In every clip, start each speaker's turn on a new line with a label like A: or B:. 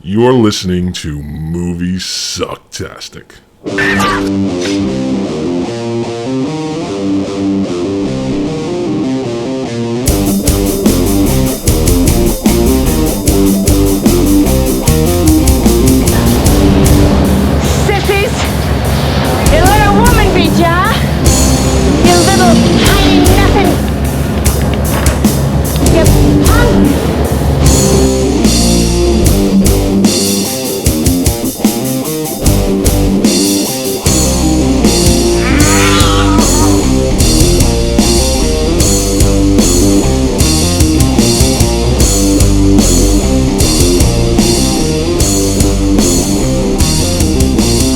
A: You're listening to Moviesucktastic.
B: Sissies! You let a woman beat ya! You little tiny nothing! You punk!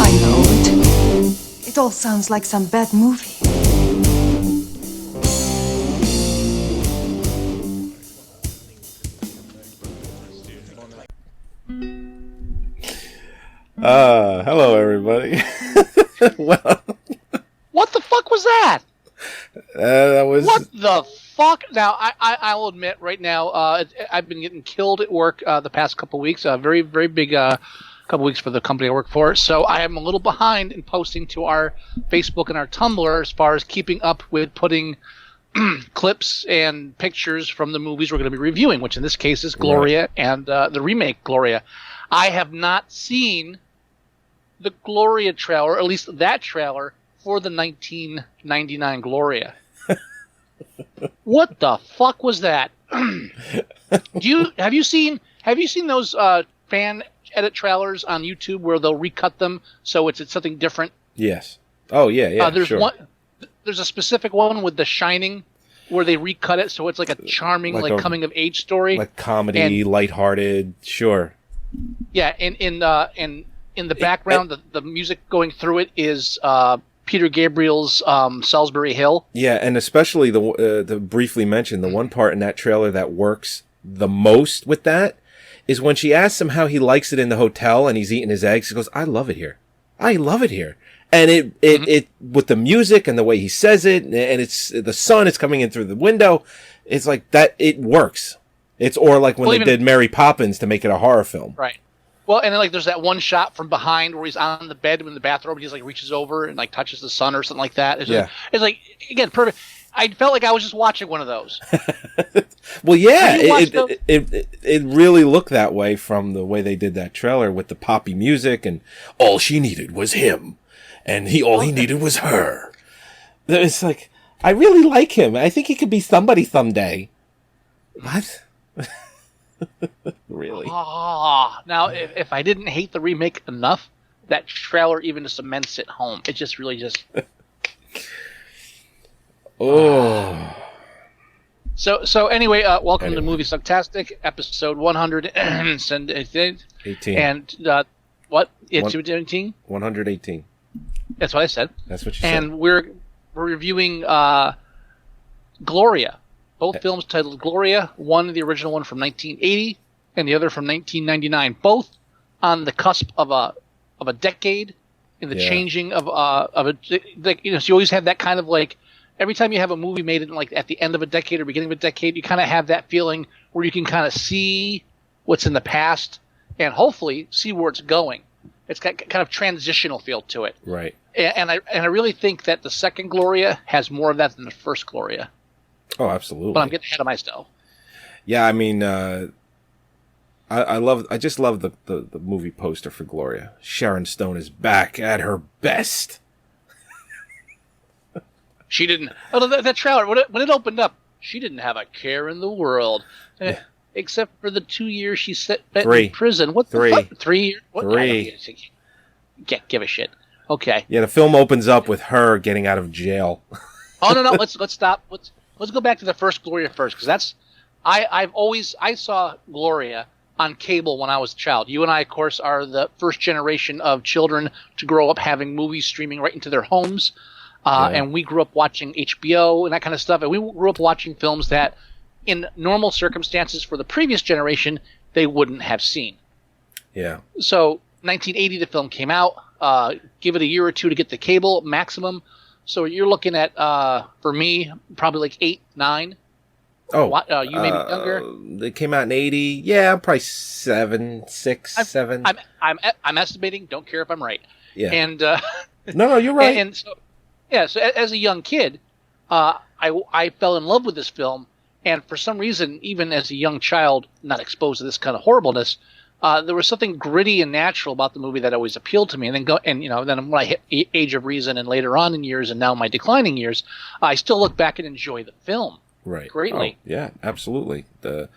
C: I know it. It all sounds like some bad movie.
D: Hello everybody. Well,
E: What the fuck was that?
D: that was
E: What the fuck? Now, I will admit right now, I've been getting killed at work the past couple weeks. Very, very big couple weeks for the company I work for. So I am a little behind in posting to our Facebook and our Tumblr as far as keeping up with putting clips and pictures from the movies we're going to be reviewing, which in this case is Gloria and the remake Gloria. I have not seen the Gloria trailer, or at least that trailer, for the 1999 Gloria. What the fuck was that? Have you seen those fan edit trailers on YouTube where they'll recut them so it's something different?
D: yes. Oh yeah,
E: There's
D: sure.
E: one. There's a specific one with The Shining where they recut it so it's like a charming,
D: Like
E: like
D: a-
E: coming of age story.
D: Like comedy, lighthearted, sure.
E: Yeah, and in the background, the music going through it is Peter Gabriel's Salisbury Hill.
D: Yeah, and especially the briefly mentioned, the one part in that trailer that works the most with that is when she asks him how he likes it in the hotel and he's eating his eggs. He goes, "I love it here. I love it here." And it with the music and the way he says it, and it's the sun is coming in through the window. It's like that. It works. It's or like when they did Mary Poppins to make it a horror film.
E: Right. Well, and then like there's that one shot from behind where he's on the bed in the bathrobe and he just like reaches over and like touches the sun or something like that. It's like again perfect. I felt like I was just watching one of those.
D: Well, yeah,
E: Have you watched those?
D: it really looked that way from the way they did that trailer with the poppy music and all she needed was him, and all he needed was her. It's like I really like him. I think he could be somebody someday. What? Really?
E: Now if I didn't hate the remake enough, that trailer even cements it home. It just really just.
D: Oh.
E: So anyway, welcome to Moviesucktastic, episode 118.
D: 18.
E: And what? It's 18?
D: 118.
E: That's what I said.
D: That's what you said.
E: And we're reviewing Gloria. Both films titled Gloria. One, the original one from 1980, and the other from 1999. Both on the cusp of a decade in the changing of a. Like, so you always have that kind of like. Every time you have a movie made in like at the end of a decade or beginning of a decade, you kind of have that feeling where you can kind of see what's in the past and hopefully see where it's going. It's got kind of transitional feel to it.
D: Right.
E: And I really think that the second Gloria has more of that than the first Gloria.
D: Oh, absolutely.
E: But I'm getting ahead of myself.
D: Yeah, I mean, I just love the movie poster for Gloria. Sharon Stone is back at her best.
E: She didn't. Oh, that trailer when it opened up, she didn't have a care in the world, except for the 2 years she spent in prison. What the fuck? 3 years? What?
D: 3.
E: Can't give a shit. Okay.
D: Yeah, the film opens up with her getting out of jail.
E: Oh no, let's stop. Let's go back to the first Gloria first, because that's I saw Gloria on cable when I was a child. You and I, of course, are the first generation of children to grow up having movies streaming right into their homes. And we grew up watching HBO and that kind of stuff. And we grew up watching films that, in normal circumstances for the previous generation, they wouldn't have seen.
D: Yeah.
E: So 1980, the film came out. Give it a year or two to get the cable maximum. So you're looking at, for me, probably like 8, 9. You may be younger.
D: They came out in 80. Yeah, probably 7, 6, 7.
E: I'm estimating. Don't care if I'm right.
D: Yeah.
E: And
D: no, you're right.
E: And so, so as a young kid, I fell in love with this film, and for some reason, even as a young child, not exposed to this kind of horribleness, there was something gritty and natural about the movie that always appealed to me. And then when I hit age of reason and later on in years, and now my declining years, I still look back and enjoy the film greatly.
D: Oh, yeah, absolutely. The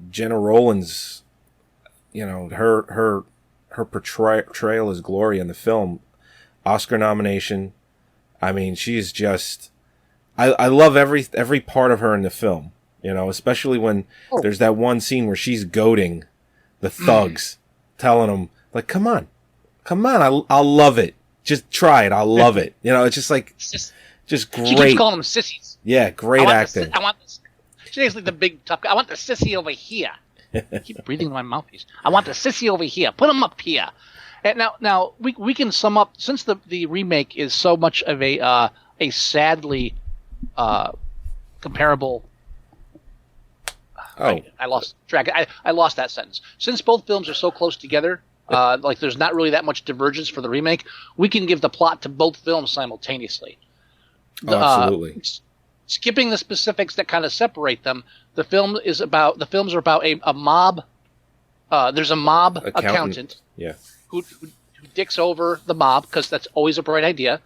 D: Jenna Rollins, her portrayal as Gloria in the film, Oscar nomination. I mean, she's just. I love every part of her in the film. Especially when there's that one scene where she's goading the thugs, telling them, like, come on, I'll love it. Just try it. I'll love it. It's just like, just great.
E: She keeps calling them sissies.
D: Yeah, great acting.
E: I want this. She's like the big tough guy. I want the sissy over here. I keep breathing in my mouthpiece. I want the sissy over here. Put him up here. And now we can sum up, since the remake is so much of a sadly comparable. I lost track. I lost that sentence. Since both films are so close together, like there's not really that much divergence for the remake, we can give the plot to both films simultaneously.
D: Absolutely.
E: Skipping the specifics that kind of separate them, the films are about a mob. There's a mob accountant who dicks over the mob because that's always a bright idea.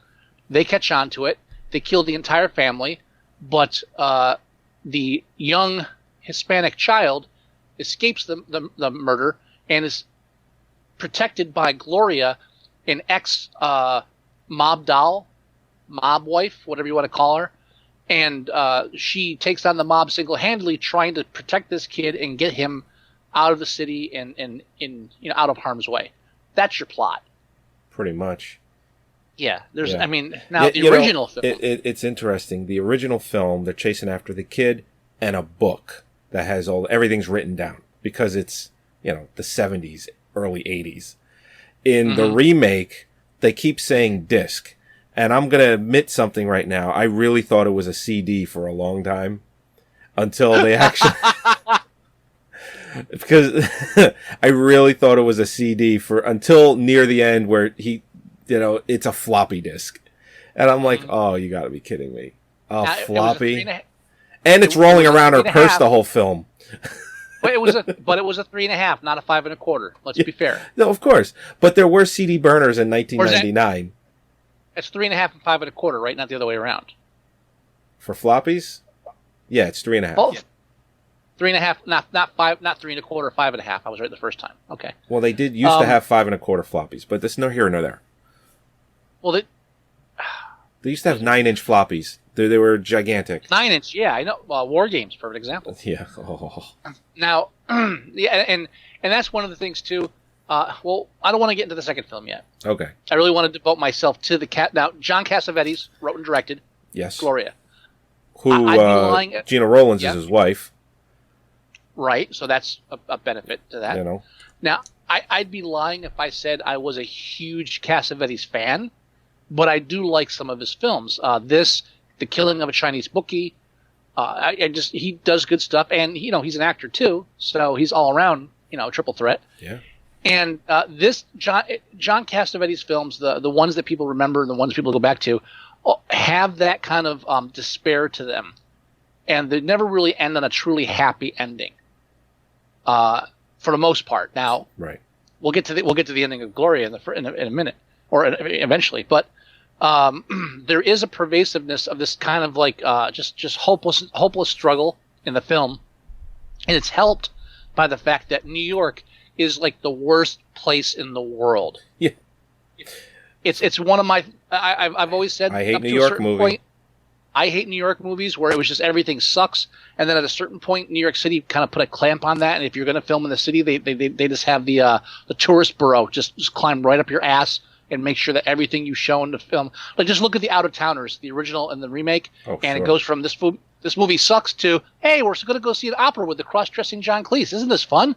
E: They catch on to it. They kill the entire family, but the young Hispanic child escapes the murder and is protected by Gloria, an ex mob doll, mob wife, whatever you want to call her, and she takes on the mob single-handedly, trying to protect this kid and get him out of the city and out of harm's way. That's your plot,
D: pretty much.
E: Yeah, there's. Yeah. I mean, now the original film.
D: It's interesting. The original film, they're chasing after the kid, and a book that has everything's written down because it's the 70s, early 80s. In the remake, they keep saying disc, and I'm gonna admit something right now. I really thought it was a CD for a long time until they actually. Because I really thought it was a CD until near the end where it's a floppy disk. And I'm like, oh, you gotta be kidding me. Oh, floppy. And it's rolling around her purse the whole film.
E: But it was a 3.5, not a 5 1/4. Let's be fair.
D: No, of course. But there were CD burners in 1999.
E: It's 3.5 and 5 1/4, right? Not the other way around.
D: For floppies? Yeah, it's 3.5.
E: Both. 3.5, not 5, not 3 1/4, 5 1/2. I was right the first time. Okay.
D: Well, they did used to have 5 1/4 floppies, but that's no here nor there.
E: Well,
D: they used to have 9-inch floppies. They were gigantic.
E: 9-inch, yeah, I know. War Games, perfect example.
D: Yeah. Oh.
E: Now, yeah, and that's one of the things too. Well, I don't want to get into the second film yet.
D: Okay.
E: I really want to devote myself to the cat. Now, John Cassavetes wrote and directed.
D: Yes.
E: Gloria.
D: Who Gina Rollins is his wife.
E: Right, so that's a benefit to that. Now, I'd be lying if I said I was a huge Cassavetes fan, but I do like some of his films. The Killing of a Chinese Bookie. He does good stuff, and he's an actor too, so he's all around triple threat.
D: Yeah.
E: And this John Cassavetes films, the ones that people remember and the ones people go back to, have that kind of despair to them, and they never really end on a truly happy ending. For the most part. Now,
D: right.
E: We'll get to the ending of Gloria in a minute, or eventually. But there is a pervasiveness of this kind of like just hopeless struggle in the film, and it's helped by the fact that New York is like the worst place in the world.
D: Yeah,
E: it's one of my. I've always said
D: I hate New York movie.
E: I hate New York movies where it was just everything sucks, and then at a certain point, New York City kind of put a clamp on that. And if you're going to film in the city, they just have the tourist bureau just climb right up your ass and make sure that everything you show in the film, like just look at the Out of Towners, the original and the remake, and it goes from this movie sucks to, hey, we're going to go see an opera with the cross-dressing John Cleese. Isn't this fun?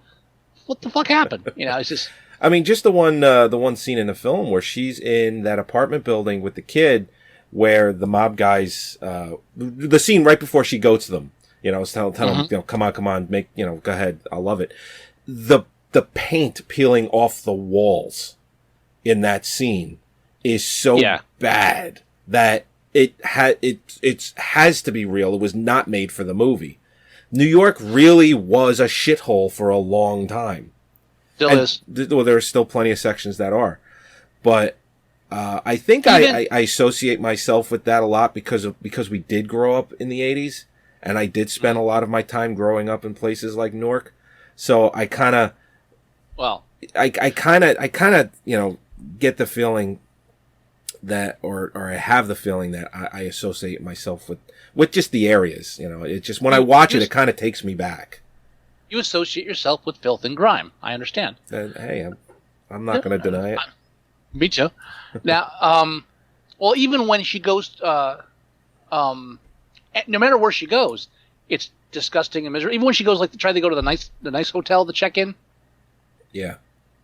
E: What the fuck happened? It's just.
D: I mean, just the one scene in the film where she's in that apartment building with the kid. where the mob guys, the scene right before she goes to them, tell them, come on, make, go ahead, I love it. The paint peeling off the walls in that scene is so bad that it has to be real. It was not made for the movie. New York really was a shithole for a long time.
E: Still is.
D: Well, there are still plenty of sections that are, but I think I associate myself with that a lot because we did grow up in the 80s, and I did spend a lot of my time growing up in places like Newark. So I kind of, I kind of, get the feeling that, or I have the feeling that I associate myself with just the areas. It just, when I watch it kind of takes me back.
E: You associate yourself with filth and grime. I understand.
D: Hey, I'm not going to deny it.
E: Me too. Now, well, even when she goes, no matter where she goes, it's disgusting and miserable. Even when she goes, like, to try to go to the nice hotel to check in.
D: Yeah.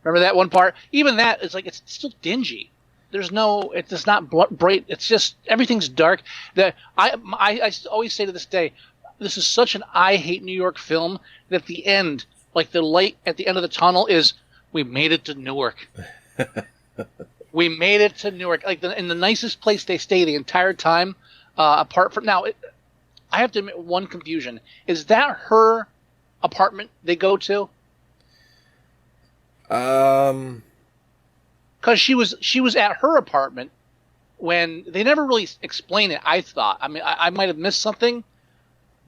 E: Remember that one part? Even that, it's like, it's still dingy. It's not bright. It's just, everything's dark. I always say to this day, this is such an I hate New York film that at the end, like the light at the end of the tunnel is, we made it to Newark. We made it to Newark. Like in the nicest place they stay the entire time, apart from, now, I have to admit one confusion. Is that her apartment they go to? Because she was at her apartment when they never really explain it. I thought. I mean, I might have missed something,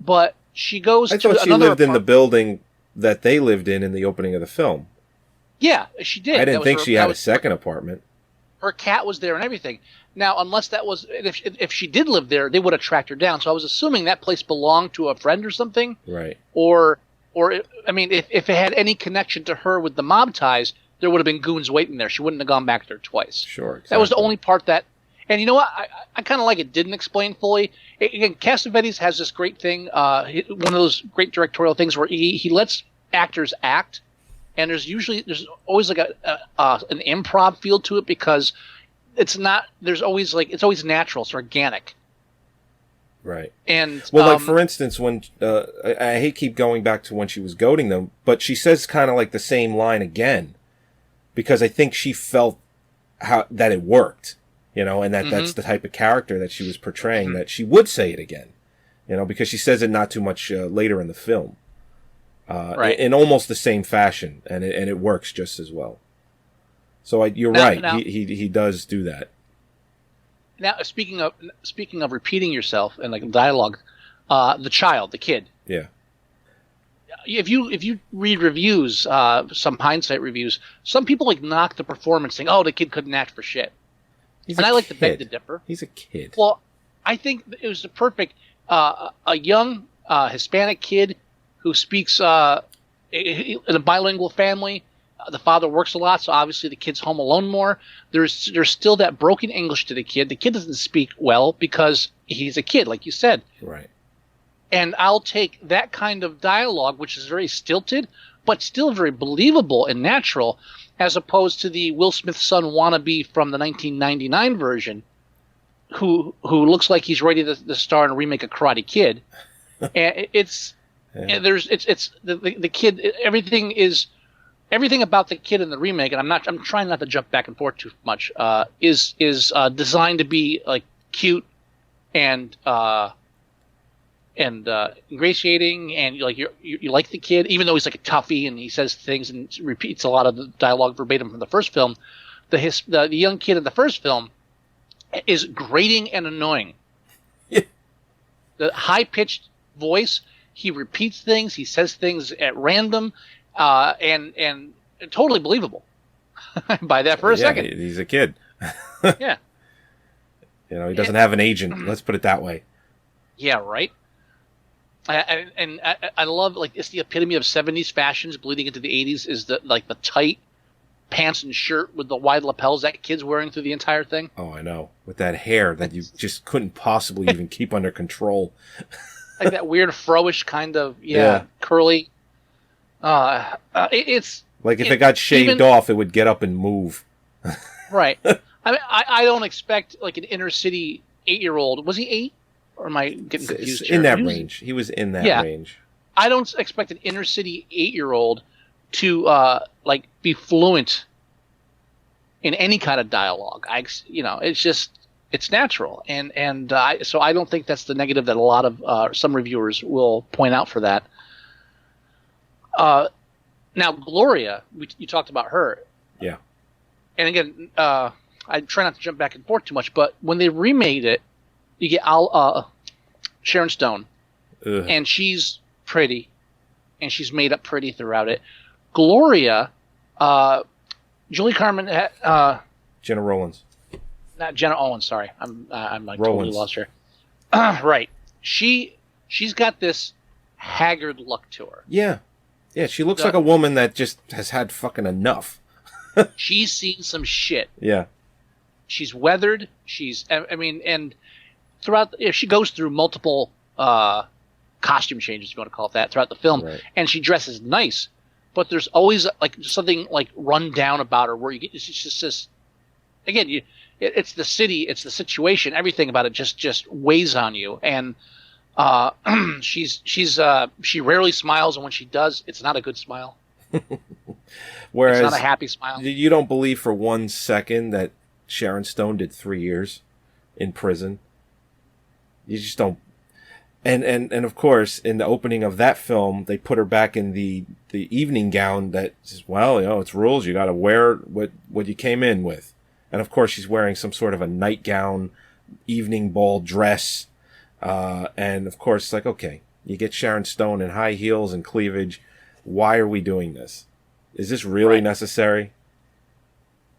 E: but she goes to another. I thought she lived
D: in the building that they lived in the opening of the film.
E: Yeah, she did.
D: I didn't think she had a second apartment.
E: Her cat was there and everything. Now, unless that was, if she did live there, they would have tracked her down. So I was assuming that place belonged to a friend or something.
D: Right.
E: Or I mean, if it had any connection to her with the mob ties, there would have been goons waiting there. She wouldn't have gone back there twice.
D: Sure. Exactly.
E: That was the only part that, and you know what? I kind of like it didn't explain fully. Again, Cassavetes has this great thing, one of those great directorial things where he lets actors act, and there's always like an improv feel to it because it's always natural, it's organic.
D: Right.
E: And
D: well, like for instance, when I hate keep going back to when she was goading them, but she says kind of like the same line again, because I think she felt that it worked, and that's the type of character that she was portraying, that she would say it again, because she says it not too much later in the film,
E: right,
D: in almost the same fashion, and it works just as well. So you're right, he does do that.
E: Now, speaking of repeating yourself and like dialogue, the kid.
D: Yeah.
E: If you read reviews, some hindsight reviews, some people like knock the performance, saying, "Oh, the kid couldn't act for shit." I like to beg to differ.
D: He's a kid.
E: Well, I think it was the perfect a young Hispanic kid who speaks in a bilingual family. The father works a lot, so obviously the kid's home alone more. There's still that broken English to the kid. The kid doesn't speak well because he's a kid, like you said.
D: Right.
E: And I'll take that kind of dialogue, which is very stilted, but still very believable and natural, as opposed to the Will Smith son wannabe from the 1999 version, who looks like he's ready to star in a remake of Karate Kid. And the kid. Everything about the kid in the remake, and I'm trying not to jump back and forth too much, is designed to be like cute and ingratiating, and you like the kid, even though he's like a toughie and he says things and repeats a lot of the dialogue verbatim from the first film. The young kid in the first film is grating and annoying.
D: Yeah.
E: The high pitched voice, he repeats things, he says things at random. And totally believable. Buy that for a second.
D: He's a kid.
E: Yeah.
D: He doesn't have an agent. Let's put it that way.
E: Yeah, right. I love, like, it's the epitome of 70s fashions bleeding into the 80s is the tight pants and shirt with the wide lapels that kid's wearing through the entire thing.
D: Oh, I know. With that hair that you just couldn't possibly even keep under control.
E: Like that weird fro-ish kind of, curly. It's
D: like if it got shaved off, it would get up and move.
E: Right. I mean, I don't expect like an inner city 8-year-old. Was he 8? Or am I getting confused
D: In
E: here?
D: that range. He was in that range.
E: I don't expect an inner city 8-year-old to be fluent in any kind of dialogue. It's natural, and so I don't think that's the negative that a lot of some reviewers will point out for that. Now Gloria, you talked about her.
D: Yeah.
E: And again, I try not to jump back and forth too much, but when they remade it, you get Sharon Stone, and she's pretty, and she's made up pretty throughout it. Gloria, Julie Carmen,
D: Jenna Rollins.
E: Not Jenna Owens. Sorry, I'm like
D: Rollins.
E: totally lost here. Right, she's got this haggard look to her.
D: Yeah, she looks like a woman that just has had fucking enough.
E: She's seen some shit.
D: Yeah,
E: she's weathered. And throughout, she goes through multiple costume changes, if you want to call it that, throughout the film,
D: right.
E: And she dresses nice, but there's always like something like run down about her where you get it's just this. Again, it's the city, it's the situation, everything about it just weighs on you, and she rarely smiles, and when she does, it's not a good smile.
D: Whereas
E: it's not a happy smile.
D: You don't believe for 1 second that Sharon Stone did 3 years in prison. You just don't. And of course, in the opening of that film, they put her back in the evening gown that says, well, it's rules. You got to wear what you came in with. And of course, she's wearing some sort of a nightgown, evening ball dress. And of course, it's like, okay, you get Sharon Stone in high heels and cleavage. Why are we doing this? Is this really necessary?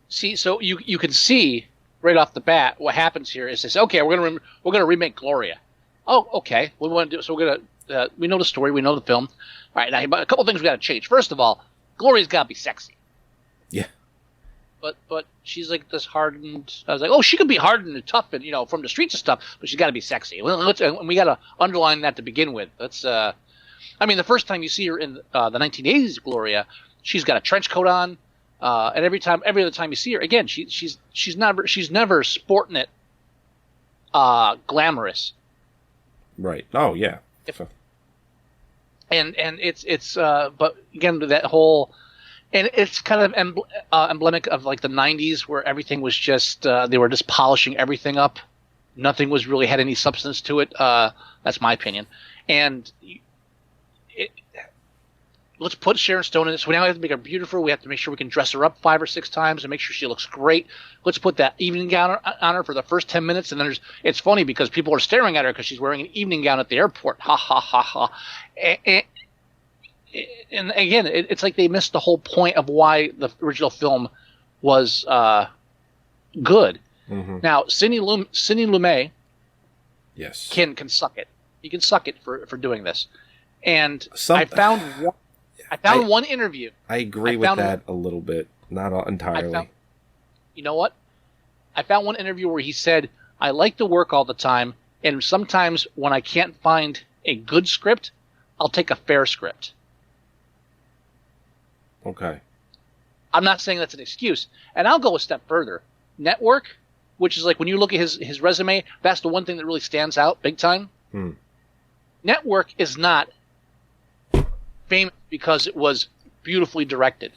E: See, so you can see right off the bat what happens here is they say, okay, we're gonna remake Gloria. Oh, okay, we want to do so. We're gonna we know the story, we know the film. All right, now a couple things we got to change. First of all, Gloria's got to be sexy.
D: Yeah.
E: But she's like this hardened. I was like, oh, she could be hardened and tough and from the streets and stuff, but she's got to be sexy. And we got to underline that to begin with. That's the first time you see her in the 1980s Gloria, she's got a trench coat on, and every other time you see her, again, she's never sporting it, glamorous.
D: Right. Oh yeah.
E: And it's but again that whole. And it's kind of emblematic of like the 90s where everything was just they were just polishing everything up. Nothing was really had any substance to it. That's my opinion. And let's put Sharon Stone in this. We now have to make her beautiful. We have to make sure we can dress her up 5 or 6 times and make sure she looks great. Let's put that evening gown on her for the first 10 minutes. And then it's funny because people are staring at her because she's wearing an evening gown at the airport. Ha, ha, ha, ha. And again, it's like they missed the whole point of why the original film was good.
D: Mm-hmm.
E: Now, Sidney Lumet,
D: yes,
E: can suck it. He can suck it for doing this. And I found one interview.
D: I agree with that a little bit, not entirely.
E: You know what? I found one interview where he said, "I like to work all the time, and sometimes when I can't find a good script, I'll take a fair script."
D: Okay.
E: I'm not saying that's an excuse. And I'll go a step further. Network, which is like when you look at his resume, that's the one thing that really stands out big time. Network is not famous because it was beautifully directed.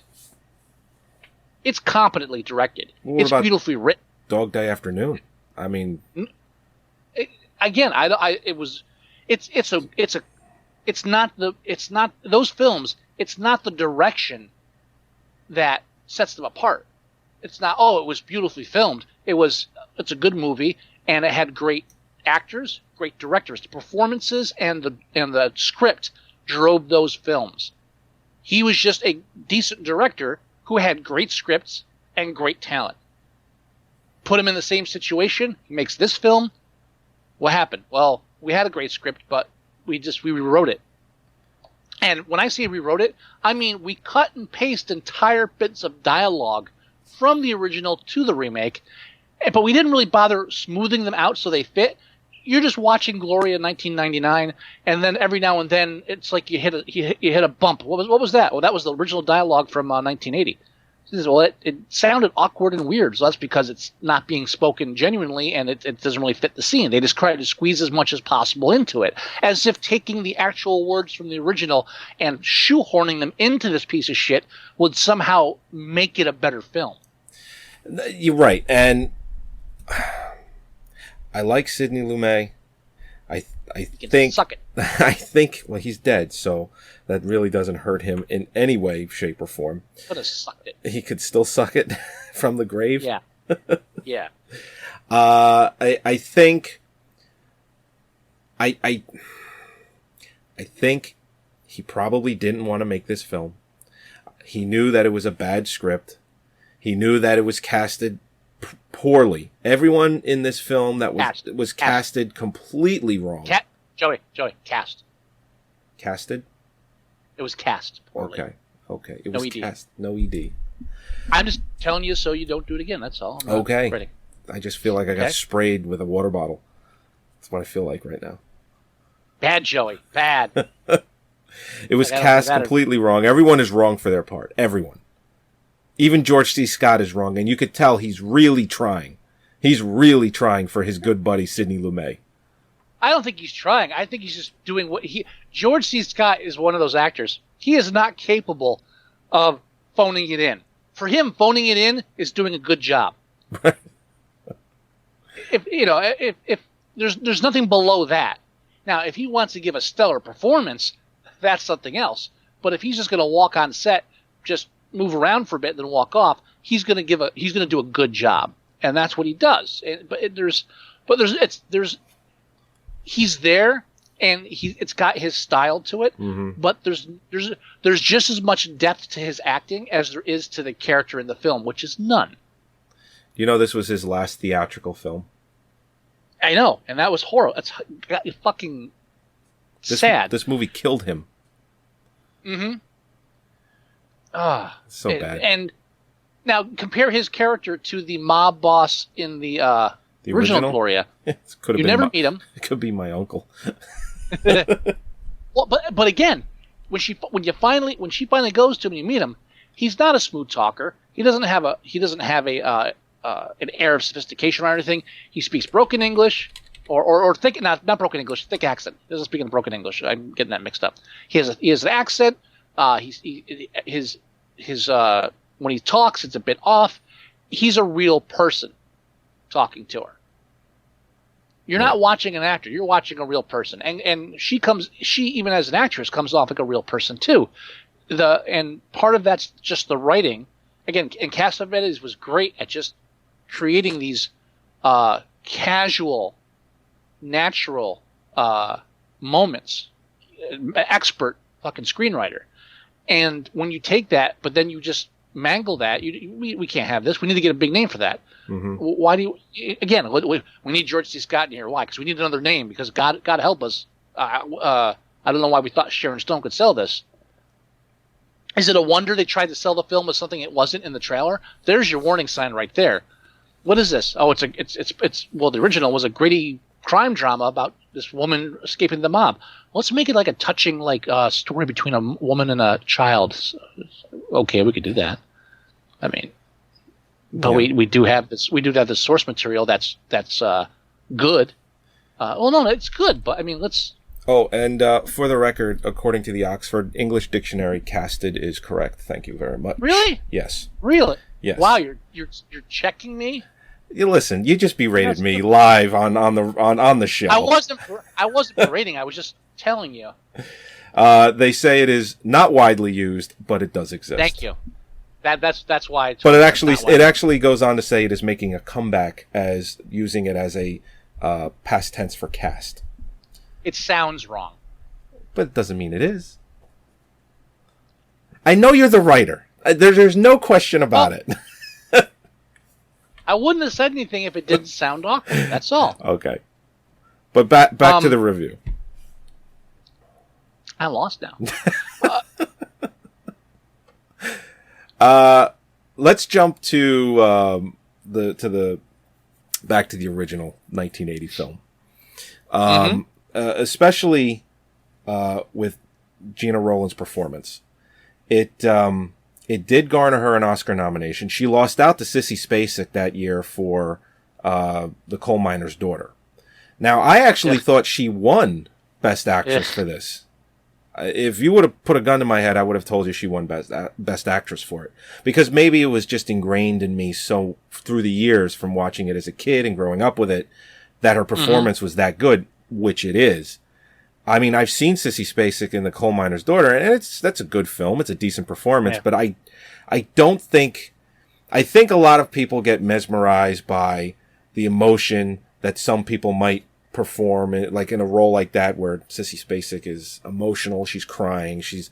E: It's competently directed. It's beautifully written.
D: Dog Day Afternoon. I mean,
E: it's not those films. It's not the direction that sets them apart. It's not, it was beautifully filmed. It's a good movie, and it had great actors, great directors. The performances and the script drove those films. He was just a decent director who had great scripts and great talent. Put him in the same situation, he makes this film. What happened? Well, we had a great script, but we rewrote it. And when I say rewrote it, I mean we cut and paste entire bits of dialogue from the original to the remake, but we didn't really bother smoothing them out so they fit. You're just watching Gloria 1999, and then every now and then it's like you hit a bump. What was that? Well, that was the original dialogue from 1980. He says, well, it sounded awkward and weird, so that's because it's not being spoken genuinely, and it doesn't really fit the scene. They just try to squeeze as much as possible into it, as if taking the actual words from the original and shoehorning them into this piece of shit would somehow make it a better film.
D: You're right, and I like Sidney Lumet. I think
E: suck it.
D: I think he's dead, so that really doesn't hurt him in any way, shape, or form.
E: Could have sucked it.
D: He could still suck it from the grave.
E: Yeah, yeah.
D: I think I think he probably didn't want to make this film. He knew that it was a bad script. He knew that it was casted poorly. Everyone in this film that was casted completely wrong.
E: Joey, cast.
D: Casted?
E: It was cast poorly.
D: Okay. It was cast. No ED.
E: I'm just telling you so you don't do it again. That's all.
D: Okay. I just feel like I got sprayed with a water bottle. That's what I feel like right now.
E: Bad, Joey. Bad.
D: It was cast completely wrong. Everyone is wrong for their part. Everyone. Even George C. Scott is wrong, and you could tell he's really trying. He's really trying for his good buddy Sidney Lumet.
E: I don't think he's trying. I think he's just doing what George C. Scott is one of those actors. He is not capable of phoning it in. For him, phoning it in is doing a good job. If there's nothing below that. Now, if he wants to give a stellar performance, that's something else. But if he's just going to walk on set, just move around for a bit, then walk off, he's going to do a good job, and that's what he does. He's there, and it's got his style to it. Mm-hmm. But there's just as much depth to his acting as there is to the character in the film, which is none.
D: You know, this was his last theatrical film.
E: I know, and that was horrible. It's fucking sad.
D: This movie killed him.
E: Mm-hmm.
D: So bad.
E: And now compare his character to the mob boss in the original Gloria. You never meet him.
D: It could be my uncle.
E: Well, but again, when she finally goes to him and you meet him, he's not a smooth talker. He doesn't have an air of sophistication or anything. He speaks broken English, or thick, not broken English, thick accent. He doesn't speak in broken English. I'm getting that mixed up. He has an accent. His when he talks, it's a bit off. He's a real person talking to her. You're not watching an actor. You're watching a real person. And she even as an actress comes off like a real person too. And part of that's just the writing. Again, and Cassavetes was great at just creating these casual, natural moments. Expert fucking screenwriter. And when you take that, but then you just mangle that, we can't have this. We need to get a big name for that. Mm-hmm. Why do you? Again, we need George C. Scott in here. Why? Because we need another name. Because God help us. I don't know why we thought Sharon Stone could sell this. Is it a wonder they tried to sell the film as something it wasn't in the trailer? There's your warning sign right there. What is this? Oh, it's well, the original was a gritty crime drama about this woman escaping the mob. Let's make it like a touching story between a woman and a child. Okay, we could do that. I mean, but we do have this. We do have this source material that's good. Well, no, it's good, but I mean, let's.
D: Oh, and for the record, according to the Oxford English Dictionary, casted is correct. Thank you very much.
E: Really?
D: Yes.
E: Really?
D: Yes.
E: Wow, you're checking me.
D: You listen. You just berated me live on the show.
E: I wasn't berating. I was just telling you.
D: They say it is not widely used, but it does exist.
E: Thank you. That's why.
D: But it actually goes on to say it is making a comeback as using it as a past tense for cast.
E: It sounds wrong,
D: but it doesn't mean it is. I know you're the writer. There's no question about it.
E: I wouldn't have said anything if it didn't sound awkward. That's all.
D: Okay. But back to the review.
E: I'm lost now.
D: Let's jump to back to the original 1980 film. Especially with Gina Rowland's performance. It It did garner her an Oscar nomination. She lost out to Sissy Spacek that year for The Coal Miner's Daughter. Now, I actually thought she won Best Actress for this. If you would have put a gun to my head, I would have told you she won Best Actress for it. Because maybe it was just ingrained in me so through the years from watching it as a kid and growing up with it that her performance was that good, which it is. I mean, I've seen Sissy Spacek in The Coal Miner's Daughter, and that's a good film. It's a decent performance, but I don't think... I think a lot of people get mesmerized by the emotion that some people might perform like in a role like that where Sissy Spacek is emotional, she's crying, she's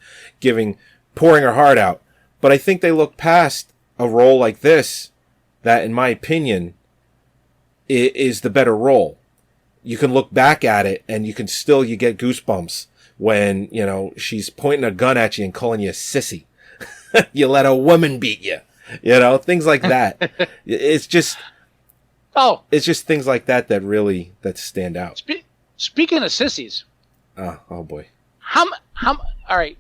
D: pouring her heart out. But I think they look past a role like this that, in my opinion, is the better role. You can look back at it and you get goosebumps when, she's pointing a gun at you and calling you a sissy. You let a woman beat you. Things like that. It's just things like that really stand out.
E: Speaking of sissies.
D: Oh boy.
E: How all right,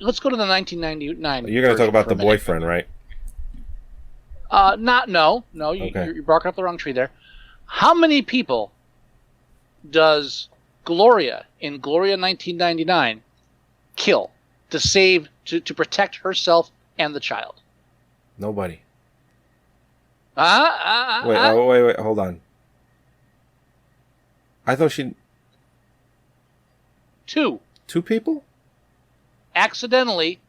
E: let's go to the 1999.
D: You're going to talk about the boyfriend, right?
E: No,
D: Okay.
E: you're barking up the wrong tree there. How many people does Gloria in Gloria 1999 kill to protect herself and the child?
D: Nobody.
E: Wait,
D: wait, hold on. I thought
E: Two
D: people?
E: Accidentally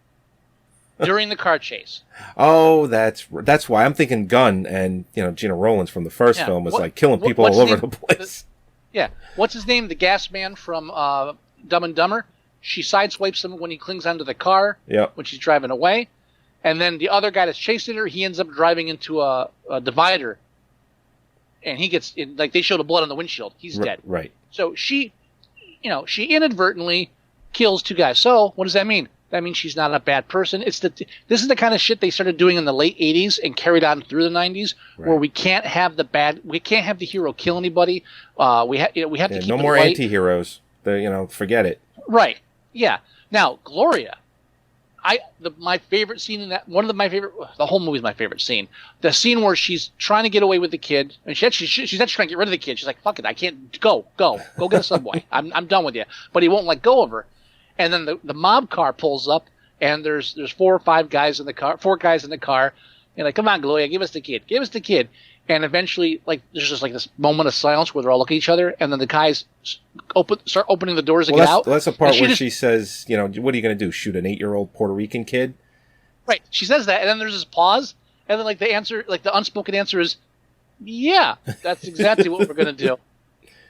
E: during the car chase.
D: Oh, that's why I'm thinking gun, and Gina Rowlands from the first film was like killing people all over the place.
E: What's his name? The gas man from Dumb and Dumber. She sideswipes him when he clings onto the car.
D: Yep.
E: When she's driving away. And then the other guy that's chasing her, he ends up driving into a divider. And he gets, they show the blood on the windshield. He's dead.
D: Right.
E: So she inadvertently kills two guys. So what does that mean? That means she's not a bad person. This is the kind of shit they started doing in the late 80s and carried on through the 90s, where we can't have we can't have the hero kill anybody. We have to keep
D: no
E: it
D: more
E: light.
D: anti-heroes. Forget it.
E: Right. Yeah. Now, Gloria, my favorite scene in that, the whole movie's my favorite scene. The scene where she's trying to get away with the kid, and she's actually trying to get rid of the kid. She's like, "Fuck it, I can't go get a subway. I'm done with you." But he won't let go of her. And then the mob car pulls up, and there's 4 or 5 guys in the car, 4 guys in the car, and like, "Come on, Gloria, give us the kid." And eventually, there's just this moment of silence where they're all looking at each other, and then the guys start opening the doors and get out.
D: Well, that's the part where she says, "What are you going to do? Shoot an 8-year-old Puerto Rican kid?"
E: Right. She says that, and then there's this pause, and then the answer, the unspoken answer is, "Yeah, that's exactly what we're going to do."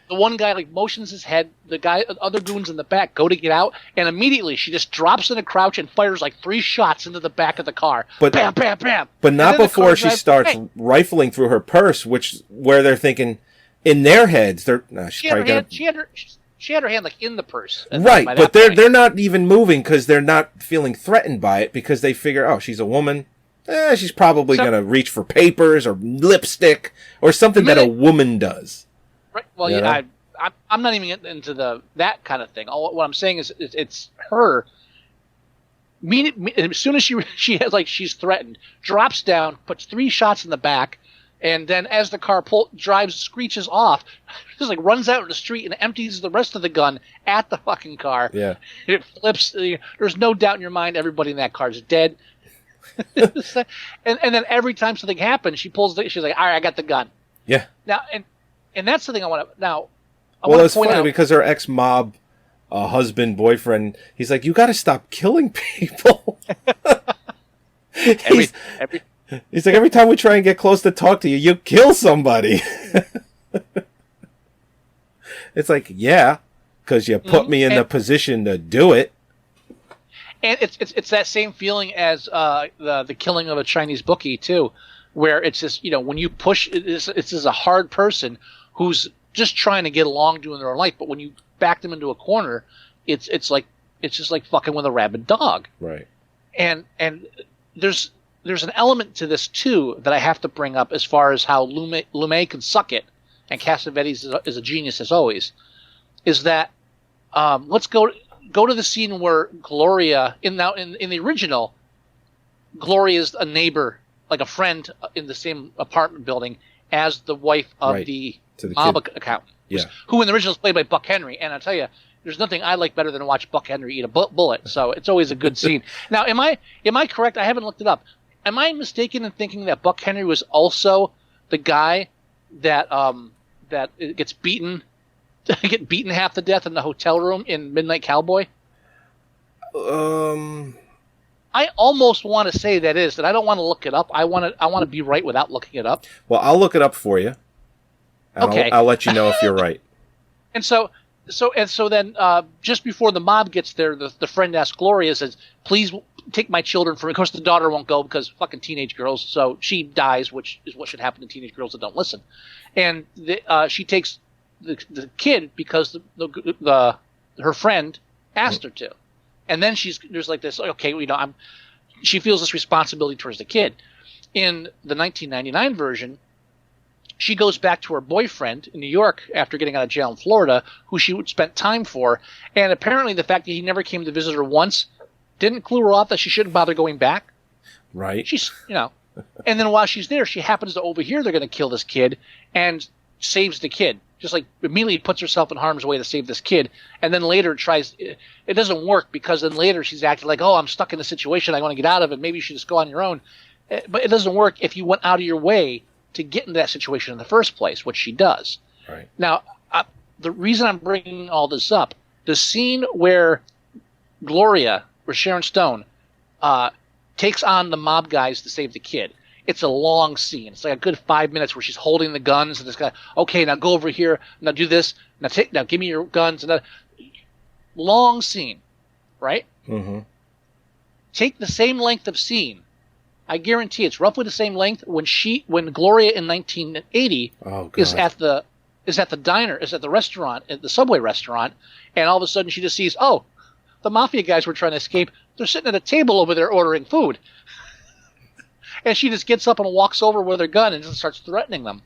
E: The one guy motions his head. The other goons in the back go to get out, and immediately she just drops in a crouch and fires 3 shots into the back of the car. But bam, bam, bam.
D: But not before she starts rifling through her purse, where they're thinking in their heads she had
E: her hand in the purse.
D: Right, but they're not even moving because they're not feeling threatened by it because they figure, oh, she's a woman. She's probably going to reach for papers or lipstick or something that a woman does.
E: Right. Well, I'm not even into that kind of thing. What I'm saying is it's her. As soon as she has she's threatened, drops down, puts 3 shots in the back, and then as the car screeches off, just runs out in the street and empties the rest of the gun at the fucking car.
D: Yeah.
E: It flips. There's no doubt in your mind everybody in that car is dead. and then every time something happens, she's like, "All right, I got the gun."
D: Yeah.
E: Now and that's the thing I want to now.
D: Well, it's funny because her ex-mob husband, boyfriend, he's like, "You got to stop killing people." He's like, every time we try and get close to talk to you, you kill somebody. It's like, yeah, because you put me in the position to do it.
E: And it's that same feeling as the killing of a Chinese bookie too, where it's just when you push, it's just a hard person who's just trying to get along doing their own life, but when you back them into a corner, it's just like fucking with a rabid dog.
D: Right.
E: And there's an element to this too that I have to bring up as far as how Lumet can suck it, and Cassavetes is a genius as always. Is that let's go to the scene where Gloria in the original, Gloria's a neighbor, like a friend in the same apartment building as the wife of
D: Right.
E: the
D: To the
E: mob
D: kid.
E: accountant,
D: Yeah.
E: who in the original is played by Buck Henry. And I'll tell you, there's nothing I like better than to watch Buck Henry eat a bullet. So it's always a good scene. Now, am I correct? I haven't looked it up. Am I mistaken in thinking that Buck Henry was also the guy that gets beaten half to death in the hotel room in Midnight Cowboy? I almost want to say that is, and I don't want to look it up. I want to be right without looking it up.
D: Well, I'll look it up for you. And
E: Okay.
D: I'll let you know if you're right.
E: And so then, just before the mob gets there, the friend asks Gloria, says, "Please take my children from." Of course, the daughter won't go because fucking teenage girls. So she dies, which is what should happen to teenage girls that don't listen. And she takes the kid because her friend asked her to. And then there's like this. Okay, she feels this responsibility towards the kid. In the 1999 version, she goes back to her boyfriend in New York after getting out of jail in Florida, who she spent time for. And apparently the fact that he never came to visit her once didn't clue her off that she shouldn't bother going back.
D: Right.
E: She's, and then while she's there, she happens to overhear they're going to kill this kid and saves the kid. Just like immediately puts herself in harm's way to save this kid. And then later it doesn't work because then later she's acting like, oh, I'm stuck in a situation. I want to get out of it. Maybe you should just go on your own. But it doesn't work if you went out of your way to get into that situation in the first place, which she does.
D: Right.
E: Now, the reason I'm bringing all this up, the scene where Sharon Stone, takes on the mob guys to save the kid. It's a long scene. It's like a good 5 minutes where she's holding the guns and this guy, okay, now go over here, now do this, now give me your guns. And long scene, right?
D: Mm-hmm.
E: Take the same length of scene. I guarantee it's roughly the same length when Gloria in 1980 is at the restaurant, at the Subway restaurant, and all of a sudden she just sees, oh, the mafia guys were trying to escape. They're sitting at a table over there ordering food. And she just gets up and walks over with her gun and just starts threatening them.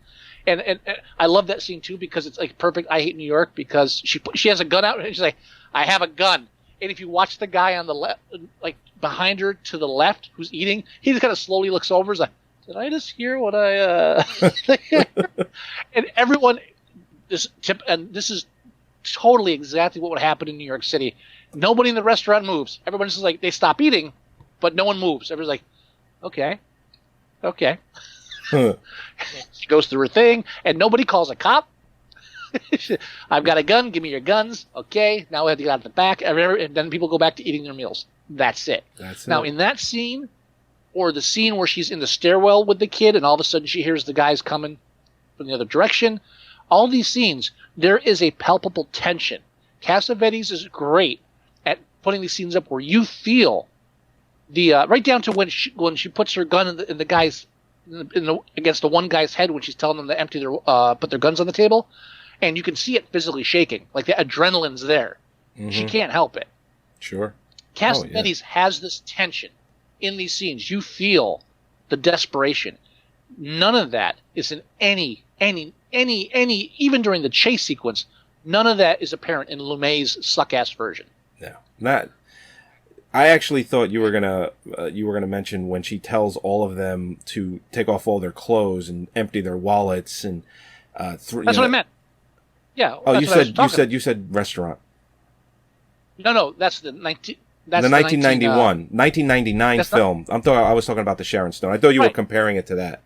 E: And I love that scene too because it's like perfect. I Hate New York because she has a gun out and she's like, I have a gun. And if you watch the guy on the left, like behind her to the left, who's eating, he just kind of slowly looks over. He's like, did I just hear what I? And everyone, this is totally exactly what would happen in New York City. Nobody in the restaurant moves. Everyone's just like, they stop eating, but no one moves. Everyone's like, okay. She goes through her thing, and nobody calls a cop. I've got a gun. Give me your guns. Okay. Now we have to get out of the back. And then people go back to eating their meals. That's it. Now, in that scene, or the scene where she's in the stairwell with the kid, and all of a sudden she hears the guys coming from the other direction, all these scenes, there is a palpable tension. Cassavetes is great at putting these scenes up where you feel the right down to when she puts her gun in the guy's against the one guy's head when she's telling them to put their guns on the table, and you can see it physically shaking, like the adrenaline's there. Mm-hmm. She can't help it.
D: Sure.
E: Cassavetes has this tension in these scenes. You feel the desperation. None of that is in any even during the chase sequence. None of that is apparent in Lumet's suck-ass version.
D: No, not. I actually thought you were gonna mention when she tells all of them to take off all their clothes and empty their wallets and. That's
E: what I meant. Yeah.
D: Oh, you said restaurant.
E: No, that's the 19. That's
D: the 1991, 1999 film. I was talking about the Sharon Stone. I thought you were comparing it to that.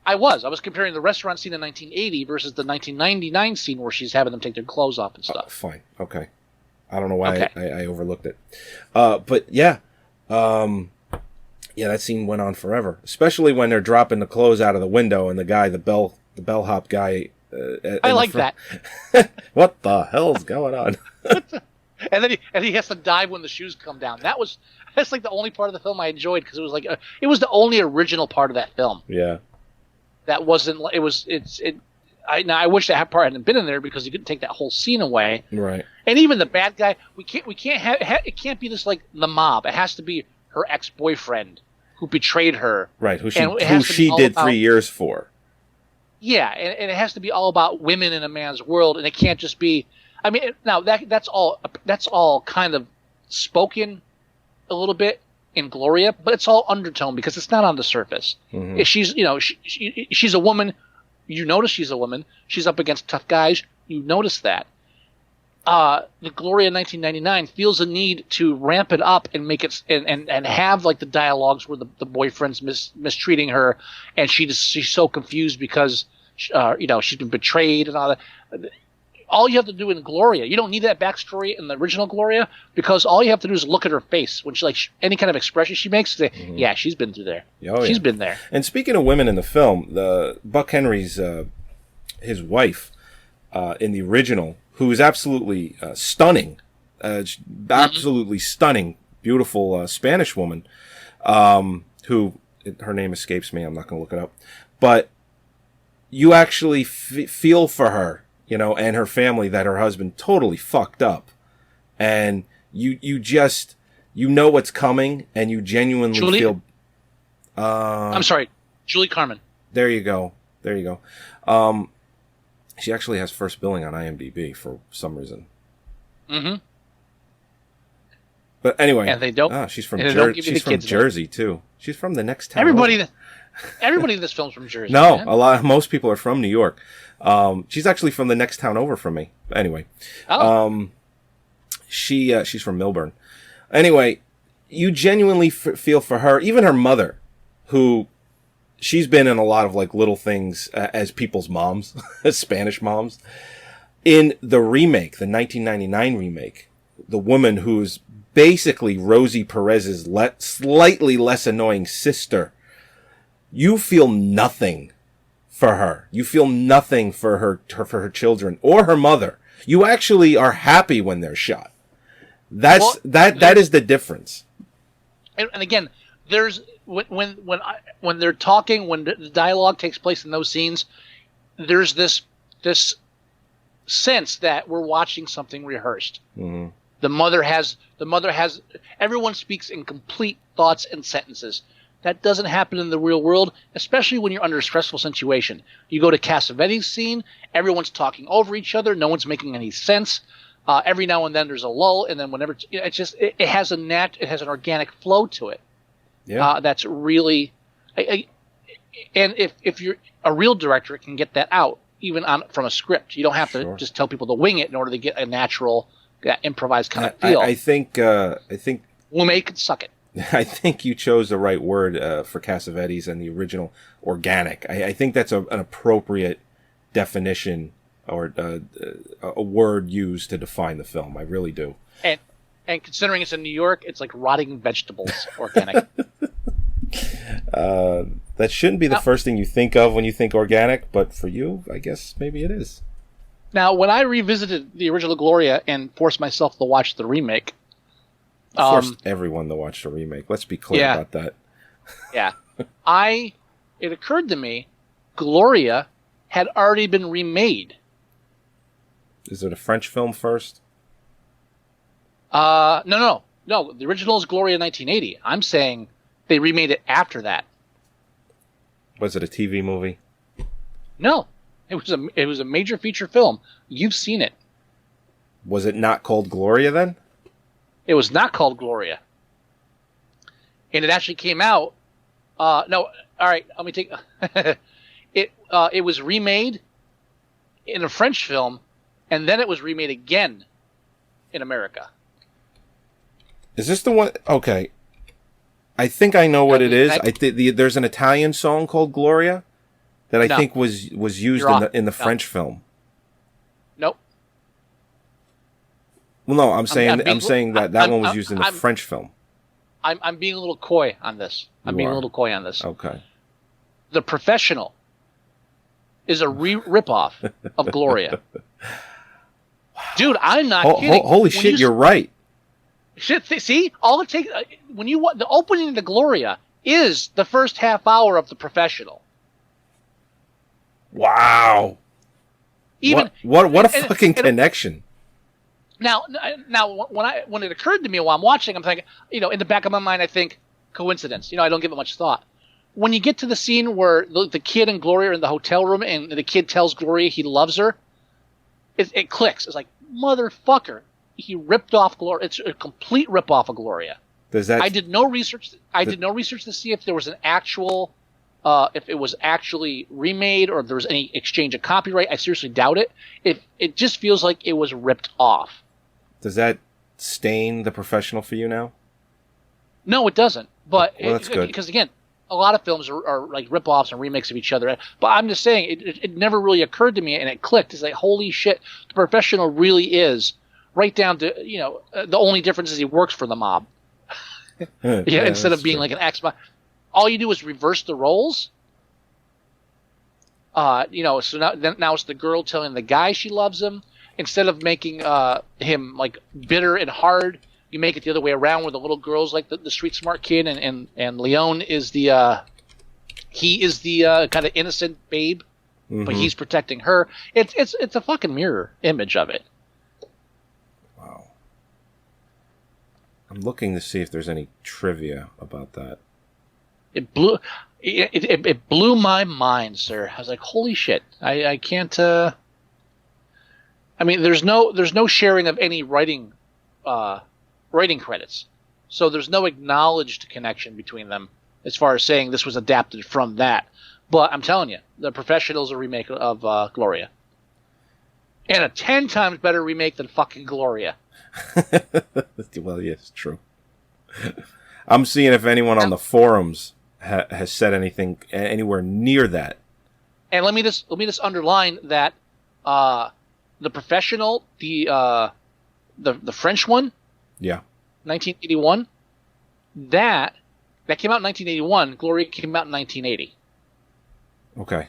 E: I was comparing the restaurant scene in 1980 versus the 1999 scene where she's having them take their clothes off and stuff.
D: Fine. Okay. I don't know why I overlooked it. But yeah. That scene went on forever. Especially when they're dropping the clothes out of the window and the guy, the bellhop guy.
E: I like that.
D: What the hell's going on?
E: And then he has to dive when the shoes come down. That's like the only part of the film I enjoyed because it was like it was the only original part of that film.
D: Yeah.
E: That wasn't. It was. I wish that part hadn't been in there because you couldn't take that whole scene away.
D: Right. And
E: even the bad guy, we can't have it. Can't be this like the mob. It has to be her ex-boyfriend who betrayed her.
D: Right. Who she did 3 years for.
E: Yeah, and it has to be all about women in a man's world, and it can't just be. I mean, now that's all kind of spoken a little bit in Gloria, but it's all undertone because it's not on the surface.
D: Mm-hmm.
E: She's a woman. You notice she's a woman. She's up against tough guys. You notice that. The Gloria 1999 feels a need to ramp it up and make it and have like the dialogues where the boyfriend's mistreating her, and she's so confused because she's been betrayed and all that. All you have to do in Gloria, you don't need that backstory in the original Gloria, because all you have to do is look at her face when she any kind of expression she makes. Say, yeah, she's been through there. She's been there.
D: And speaking of women in the film, the Buck Henry's his wife in the original, who is absolutely stunning, absolutely stunning, beautiful Spanish woman, who her name escapes me. I'm not going to look it up, but you actually feel for her. And her family, that her husband totally fucked up. And you know what's coming, and you genuinely feel...
E: I'm sorry, Julie Carmen.
D: There you go. She actually has first billing on IMDb for some reason. Mm-hmm. But anyway...
E: And they don't...
D: she's from Jersey, too. She's from the next town.
E: Everybody in this film's from Jersey.
D: No,
E: man.
D: Most people are from New York. She's actually from the next town over from me. Anyway, she's from Millburn. Anyway, you genuinely feel for her, even her mother, who she's been in a lot of like little things as people's moms, as Spanish moms. In the remake, the 1999 remake, the woman who's basically Rosie Perez's slightly less annoying sister. You feel nothing for her. You feel nothing for her children or her mother. You actually are happy when they're shot. That is the difference.
E: And again, there's when they're talking, when the dialogue takes place in those scenes, there's this sense that we're watching something rehearsed. Mm-hmm. The mother has everyone speaks in complete thoughts and sentences. That doesn't happen in the real world, especially when you're under a stressful situation. You go to Cassavetes' scene, everyone's talking over each other, no one's making any sense. Every now and then there's a lull, and then whenever it has an organic flow to it. Yeah, that's really, and if you're a real director, it can get that out even from a script. You don't have to just tell people to wing it in order to get a natural, improvised kind of feel.
D: I think
E: we'll make it suck it.
D: I think you chose the right word for Cassavetes and the original organic. I think that's an appropriate definition or a word used to define the film. I really do.
E: And considering it's in New York, it's like rotting vegetables organic.
D: That shouldn't be the first thing you think of when you think organic, but for you, I guess maybe it is.
E: Now, when I revisited the original Gloria and forced myself to watch the remake,
D: forced everyone to watch the remake. Let's be clear about that.
E: Yeah. It occurred to me, Gloria had already been remade.
D: Is it a French film first?
E: No. The original is Gloria 1980. I'm saying they remade it after that.
D: Was it a TV movie?
E: No. It was a major feature film. You've seen it.
D: Was it not called Gloria then?
E: It was not called Gloria. And it actually came out. No, all right, let me take it. It was remade in a French film, and then it was remade again in America.
D: Is this the one? Okay. I think I know what it is. There's an Italian song called Gloria that I think was used in the French film.
E: Nope.
D: Well, no, I'm saying that one was used in the French film.
E: I'm being a little coy on this.
D: Okay.
E: The Professional is a rip-off of Gloria. Dude, I'm not kidding.
D: Holy shit, you're right.
E: Shit, see? All it takes the opening to Gloria is the first half hour of The Professional.
D: Wow. What a fucking connection.
E: Now, when it occurred to me while I'm watching, I'm thinking, in the back of my mind, I think coincidence. I don't give it much thought. When you get to the scene where the kid and Gloria are in the hotel room, and the kid tells Gloria he loves her, it clicks. It's like, motherfucker, he ripped off Gloria. It's a complete rip off of Gloria.
D: Does that?
E: I did no research. Did no research to see if there was an actual, if it was actually remade or if there was any exchange of copyright. I seriously doubt it. It just feels like it was ripped off.
D: Does that stain The Professional for you now?
E: No, it doesn't. But
D: well, that's good.
E: Because again, a lot of films are like rip-offs and remakes of each other. But I'm just saying, it never really occurred to me, and it clicked. It's like, holy shit, The Professional really is right down to, the only difference is he works for the mob. Yeah, instead of being
D: true.
E: like an ex-mob. All you do is reverse the roles. So now it's the girl telling the guy she loves him. Instead of making him like bitter and hard, you make it the other way around, where the little girl's like the street smart kid, and Leon is the kind of innocent babe, but he's protecting her. It's a fucking mirror image of it.
D: Wow. I'm looking to see if there's any trivia about that.
E: It blew my mind, sir. I was like, holy shit! I can't. I mean, there's no sharing of any writing credits, so there's no acknowledged connection between them as far as saying this was adapted from that. But I'm telling you, The Professional is a remake of Gloria, and a 10 times better remake than fucking Gloria.
D: Well, yes, true. I'm seeing if anyone on the forums has said anything anywhere near that. And
E: let me just underline that The Professional, the French one, 1981, that came out in 1981. Gloria came out in 1980.
D: Okay.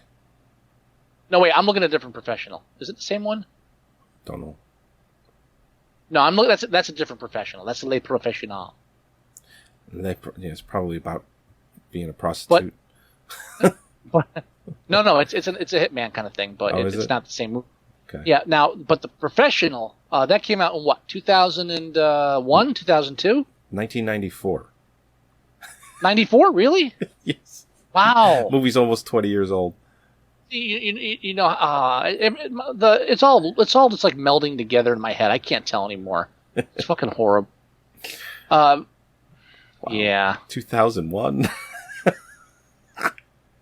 E: No, wait, I'm looking at a different Professional. Is it the same one?
D: Don't know.
E: No, I'm looking. That's a different Professional. That's Le Professional.
D: It's probably about being a prostitute.
E: But no, it's a hitman kind of thing, but it's not the same movie.
D: Okay.
E: Yeah. Now, but The Professional that came out in what, 2001, 2002,
D: 1994.
E: 94, really?
D: Yes.
E: Wow.
D: Movie's almost 20 years old.
E: It's all just like melding together in my head. I can't tell anymore. It's fucking horrible. Wow. Yeah.
D: 2001.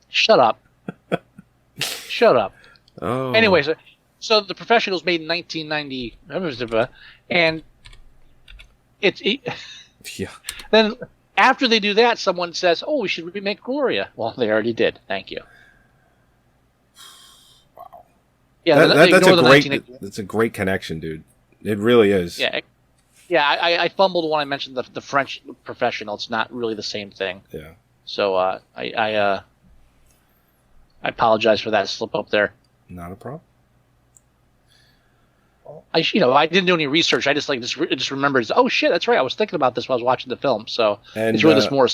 E: Shut up. Shut up.
D: Oh.
E: Anyways, so The Professional was made in 1990, and
D: Yeah.
E: Then after they do that, someone says, "Oh, we should remake Gloria." Well, they already did. Thank you.
D: Wow.
E: Yeah,
D: that's a great connection, dude. It really is.
E: Yeah. Yeah, I fumbled when I mentioned the French Professional. It's not really the same thing.
D: Yeah.
E: So I apologize for that slip up there.
D: Not a problem.
E: I didn't do any research. I just remembered. Oh shit, that's right. I was thinking about this while I was watching the film. So it's really just more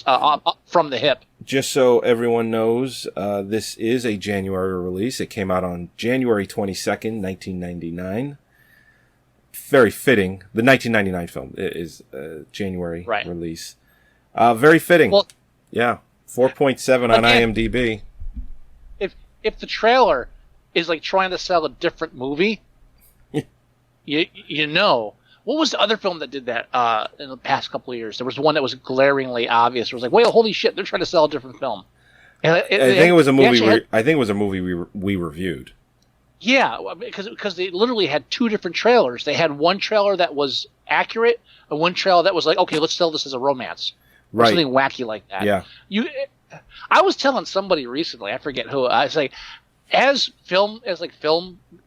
E: from the hip.
D: Just so everyone knows, this is a January release. It came out on January 22nd, 1999. Very fitting. The 1999 film is a January release. Very fitting. Well, yeah, 4.7 on IMDb.
E: If the trailer is like trying to sell a different movie, you know, what was the other film that did that in the past couple of years? There was one that was glaringly obvious. It was like, well, holy shit, they're trying to sell a different film. And I think it was a movie.
D: I think it was a movie we reviewed.
E: Yeah, because they literally had two different trailers. They had one trailer that was accurate, and one trailer that was like, okay, let's sell this as a romance, or something wacky like that.
D: Yeah.
E: I was telling somebody recently, I forget who. I was like, as film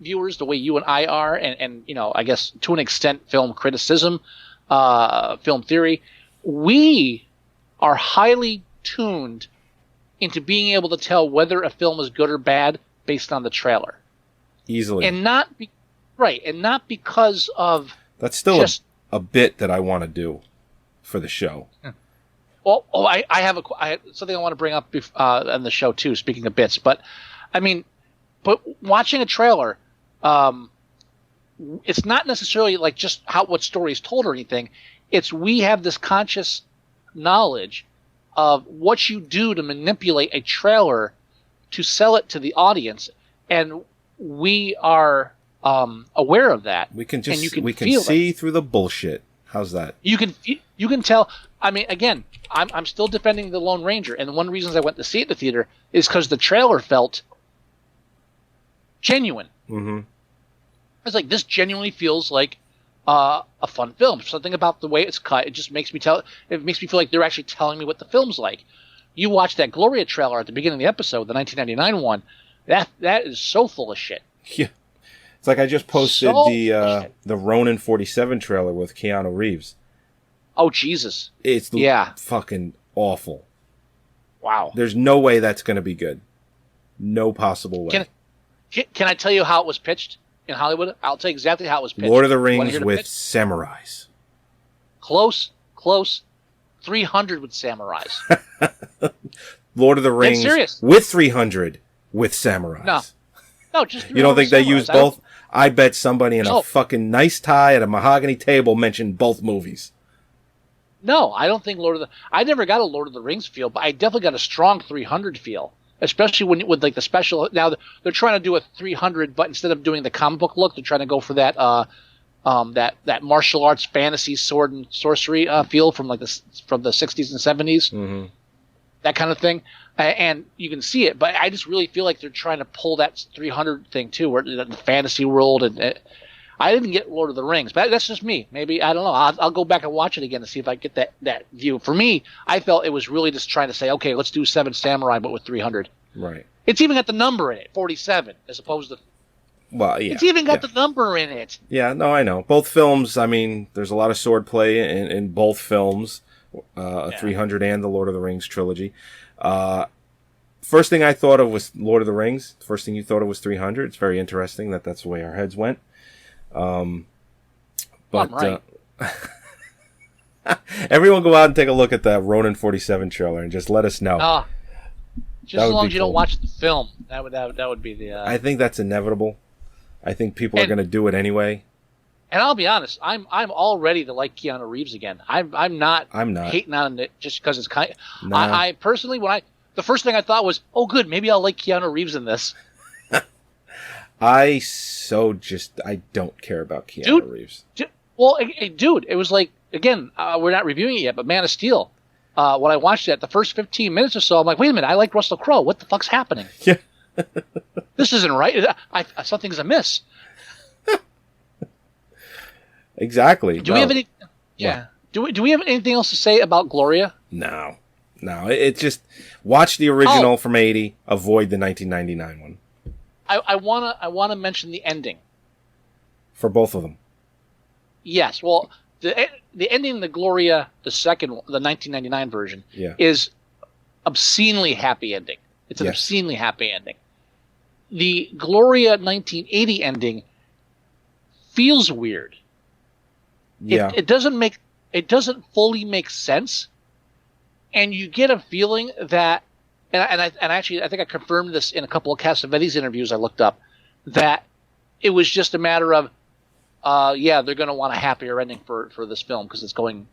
E: viewers, the way you and I are, and I guess to an extent, film criticism, film theory, we are highly tuned into being able to tell whether a film is good or bad based on the trailer.
D: Easily.
E: And not because of...
D: That's still a bit that I want to do for the show.
E: Well, I have something I want to bring up on the show too, speaking of bits. But, I mean, watching a trailer, it's not necessarily like just what story is told or anything. It's we have this conscious knowledge of what you do to manipulate a trailer to sell it to the audience, and we are aware of that.
D: We can see through the bullshit. How's that?
E: You can tell. I mean, again, I'm still defending the Lone Ranger, and one of the reasons I went to see it in the theater is because the trailer felt genuine.
D: Mm-hmm.
E: It's like, this genuinely feels like a fun film. Something about the way it's cut, it just makes me feel like they're actually telling me what the film's like. You watch that Gloria trailer at the beginning of the episode, the 1999 one. That is so full of shit.
D: Yeah, it's like I just posted the Ronin 47 trailer with Keanu Reeves.
E: Oh Jesus!
D: It's fucking awful.
E: Wow.
D: There's no way that's going to be good. No possible way.
E: Can I tell you how it was pitched in Hollywood? I'll tell you exactly how it was pitched.
D: Lord of the Rings with samurais.
E: Close. 300 with samurais.
D: Lord of the Rings with 300 with samurais.
E: No, just 300.
D: You don't think they use both? I bet somebody in a fucking nice tie at a mahogany table mentioned both movies.
E: No, I don't think I never got a Lord of the Rings feel, but I definitely got a strong 300 feel, especially with like the special. Now they're trying to do a 300, but instead of doing the comic book look, they're trying to go for that that martial arts fantasy sword and sorcery feel from the 60s and 70s,
D: mm-hmm.
E: that kind of thing, and you can see it. But I just really feel like they're trying to pull that 300 thing too, where the fantasy world and. I didn't get Lord of the Rings, but that's just me. Maybe, I don't know. I'll go back and watch it again to see if I get that view. For me, I felt it was really just trying to say, okay, let's do 7 Samurai, but with 300.
D: Right.
E: It's even got the number in it, 47, as opposed to...
D: Well, yeah.
E: It's even got the number in it.
D: Yeah, no, I know. Both films, I mean, there's a lot of swordplay in both films, 300 and the Lord of the Rings trilogy. First thing I thought of was Lord of the Rings. First thing you thought of was 300. It's very interesting that's the way our heads went. But
E: right.
D: Everyone go out and take a look at that Ronin 47 trailer and just let us know.
E: Just as long as you don't watch the film, that would be the.
D: I think that's inevitable. I think people are going to do it anyway.
E: And I'll be honest, I'm all ready to like Keanu Reeves again. I'm not hating on it just because it's kind.
D: Nah.
E: I personally, the first thing I thought was, oh good, maybe I'll like Keanu Reeves in this.
D: I don't care about Keanu Reeves.
E: Dude, it was like, again, we're not reviewing it yet, but Man of Steel. When I watched it, the first 15 minutes or so, I'm like, wait a minute, I like Russell Crowe. What the fuck's happening?
D: Yeah.
E: This isn't right. Something's amiss.
D: Exactly.
E: Do we have any? Yeah. Do we have anything else to say about Gloria?
D: No. It's just watch the original from '80. Avoid the 1999 one.
E: I wanna mention the ending
D: for both of them.
E: Yes, well, the ending of the Gloria, the 1999 version, is obscenely happy ending. It's an obscenely happy ending. The Gloria 1980 ending feels weird.
D: Yeah,
E: it doesn't fully make sense, and you get a feeling that. And actually, I think I confirmed this in a couple of Cassavetes interviews I looked up, that it was just a matter of, they're going to want a happier ending for this film because it's going,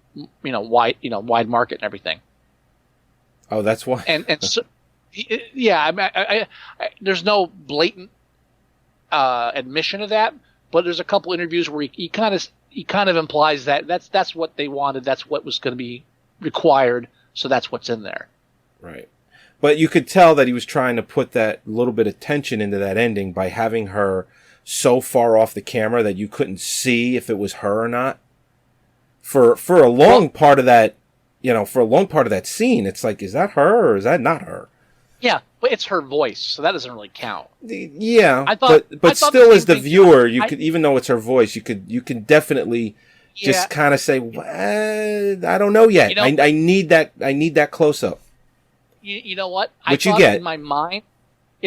E: wide market and everything.
D: Oh, that's why.
E: and so, I there's no blatant admission of that, but there's a couple interviews where he kind of implies that that's what they wanted, that's what was going to be required, so that's what's in there.
D: Right. But you could tell that he was trying to put that little bit of tension into that ending by having her so far off the camera that you couldn't see if it was her or not. For a long part of that, scene, it's like, is that her or is that not her?
E: Yeah, but it's her voice, so that doesn't really count.
D: Yeah, but still, as the viewer, you could, even though it's her voice, you can definitely just kind of say, I don't know yet. I need that close up.
E: You know what?
D: Which
E: I thought
D: you get.
E: in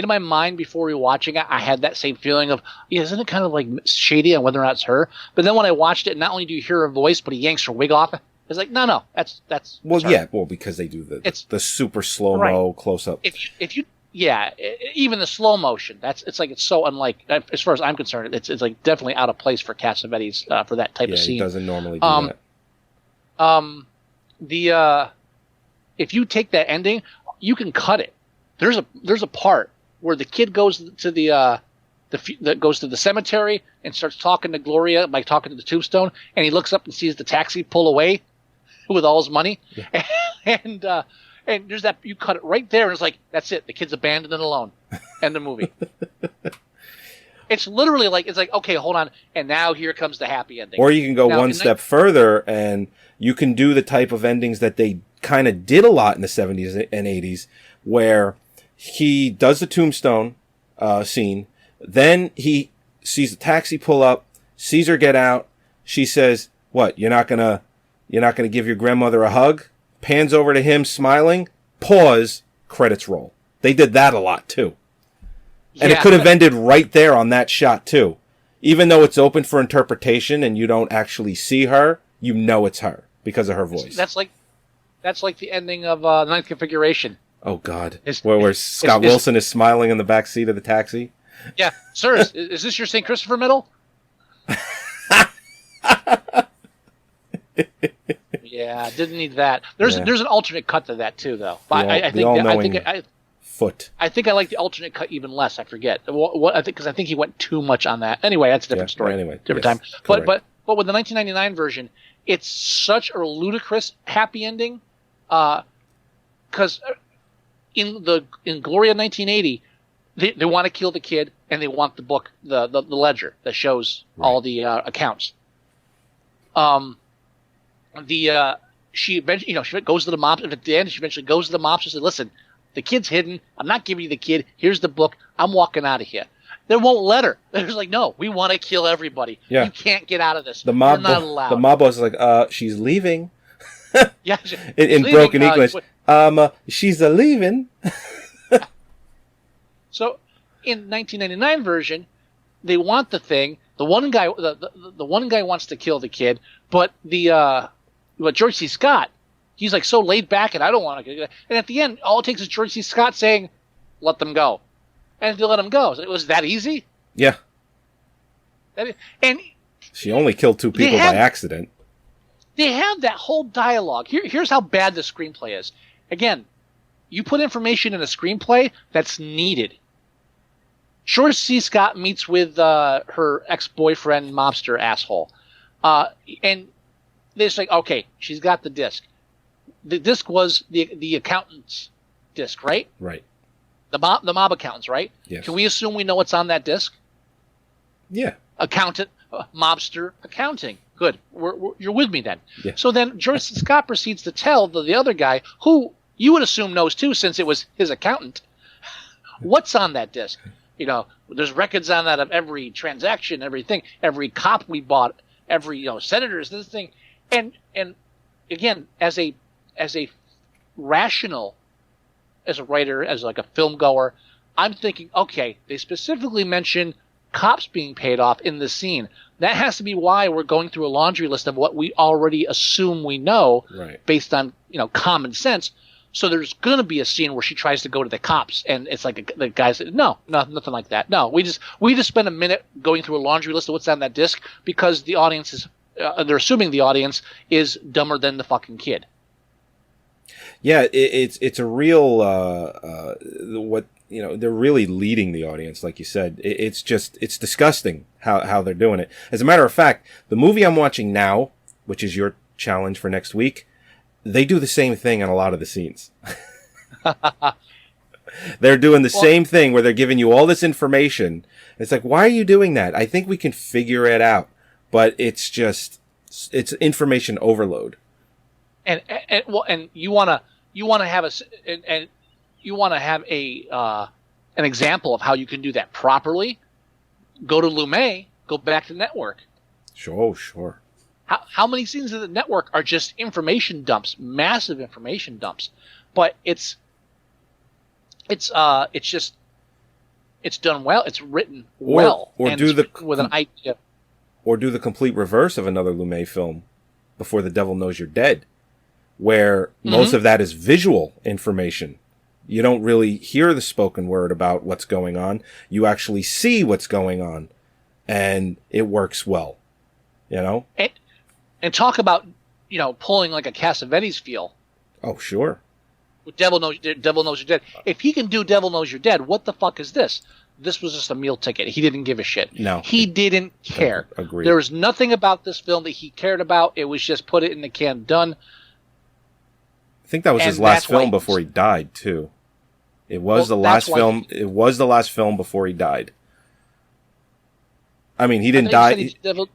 E: my mind before rewatching it, I had that same feeling of, isn't it kind of like shady on whether or not it's her? But then when I watched it, not only do you hear her voice, but he yanks her wig off. It's like, no, that's.
D: Well, because they do the super slow mo close up.
E: If you even the slow motion, it's like, it's so unlike, as far as I'm concerned, it's like definitely out of place for Cassavetes for that type of scene.
D: He doesn't normally do
E: that. If you take that ending, you can cut it. There's a part where the kid goes to goes to the cemetery and starts talking to Gloria, like talking to the tombstone, and he looks up and sees the taxi pull away. with all his money, and there's that you cut it right there, and it's like that's it. The kid's abandoned and alone. End the movie. It's literally like it's like okay, hold on, and now here comes the happy ending.
D: Or you can go one step further, and you can do the type of endings that they kind of did a lot in the 70s and 80s, where he does the tombstone scene, then he sees the taxi pull up, sees her get out. She says, "What? You're not gonna give your grandmother a hug?" Pans over to him, smiling. Pause. Credits roll. They did that a lot too. And it could have ended right there on that shot, too. Even though it's open for interpretation and you don't actually see her, you know it's her because of her voice.
E: That's like the ending of Ninth Configuration.
D: Oh, God. Where Scott Wilson is smiling in the back seat of the taxi.
E: Yeah. Sir, is this your St. Christopher medal? Yeah, didn't need that. There's an alternate cut to that, too, though. But I think I like the alternate cut even less. I forget because I think he went too much on that. Anyway, that's a different story. Anyway, different time. But with the 1999 version, it's such a ludicrous happy ending. Because in Gloria 1980, they want to kill the kid and they want the book, the ledger that shows all the accounts. She eventually, she goes to the mops, and at the end, she eventually goes to the mops and says, "Listen. The kid's hidden. I'm not giving you the kid. Here's the book. I'm walking out of here." They won't let her. They're just like, "No, we want to kill everybody. Yeah. You can't get out of this. You're not allowed."
D: The mob boss is like, she's leaving.
E: Yeah.
D: in broken English. She's leaving.
E: So, in 1999 version, they want the thing. The one guy wants to kill the kid, but George C. Scott, he's like so laid back, and I don't want to. And at the end, all it takes is George C. Scott saying, "Let them go," and they let him go. It was that easy.
D: Yeah.
E: And
D: she only killed 2 people by accident.
E: They have that whole dialogue. Here's how bad the screenplay is. Again, you put information in a screenplay that's needed. George C. Scott meets with her ex-boyfriend, mobster asshole, and they're just like, "Okay, she's got the disc." The disc was the accountant's disc, right?
D: Right.
E: The mob accountants, right?
D: Yes.
E: Can we assume we know what's on that disc?
D: Yeah.
E: Accountant, mobster, accounting. Good. You're with me then.
D: Yeah.
E: So then George Scott proceeds to tell the other guy, who you would assume knows too, since it was his accountant, what's on that disc. There's records on that of every transaction, everything, every cop we bought, every senators, this thing, and again, as a rational, as a writer, as like a film goer, I'm thinking, okay, they specifically mention cops being paid off in the scene. That has to be why we're going through a laundry list of what we already assume we know, based on common sense. So there's going to be a scene where she tries to go to the cops, and it's like the guys. No, nothing like that. No, we just spend a minute going through a laundry list of what's on that disc because the audience is. They're assuming the audience is dumber than the fucking kid.
D: Yeah, it's a real they're really leading the audience, like you said. It's disgusting how they're doing it. As a matter of fact, the movie I'm watching now, which is your challenge for next week, they do the same thing on a lot of the scenes. They're doing the same thing where they're giving you all this information. It's like, why are you doing that? I think we can figure it out, but it's information overload. And
E: you want to have an example of how you can do that properly. Go to Lumet. Go back to Network.
D: Sure.
E: How many scenes of the Network are just information dumps, massive information dumps, but it's done well. It's written well, with an idea.
D: Or do the complete reverse of another Lumet film, Before the Devil Knows You're Dead, where most of that is visual information. You don't really hear the spoken word about what's going on. You actually see what's going on, and it works well.
E: And talk about pulling like a Cassavetes feel.
D: Oh, sure.
E: Devil Knows You're Dead. If he can do Devil Knows You're Dead, what the fuck is this? This was just a meal ticket. He didn't give a shit.
D: No.
E: He didn't care.
D: Agreed.
E: There was nothing about this film that he cared about. It was just put it in the can, done.
D: I think that was his
E: And
D: last
E: that's why
D: film
E: he
D: before
E: was-
D: he died, too. It was
E: Well,
D: the
E: that's
D: last
E: why
D: film.
E: he-
D: It was the last film before he died. I mean, he
E: I
D: didn't
E: thought
D: die.
E: you said Devil-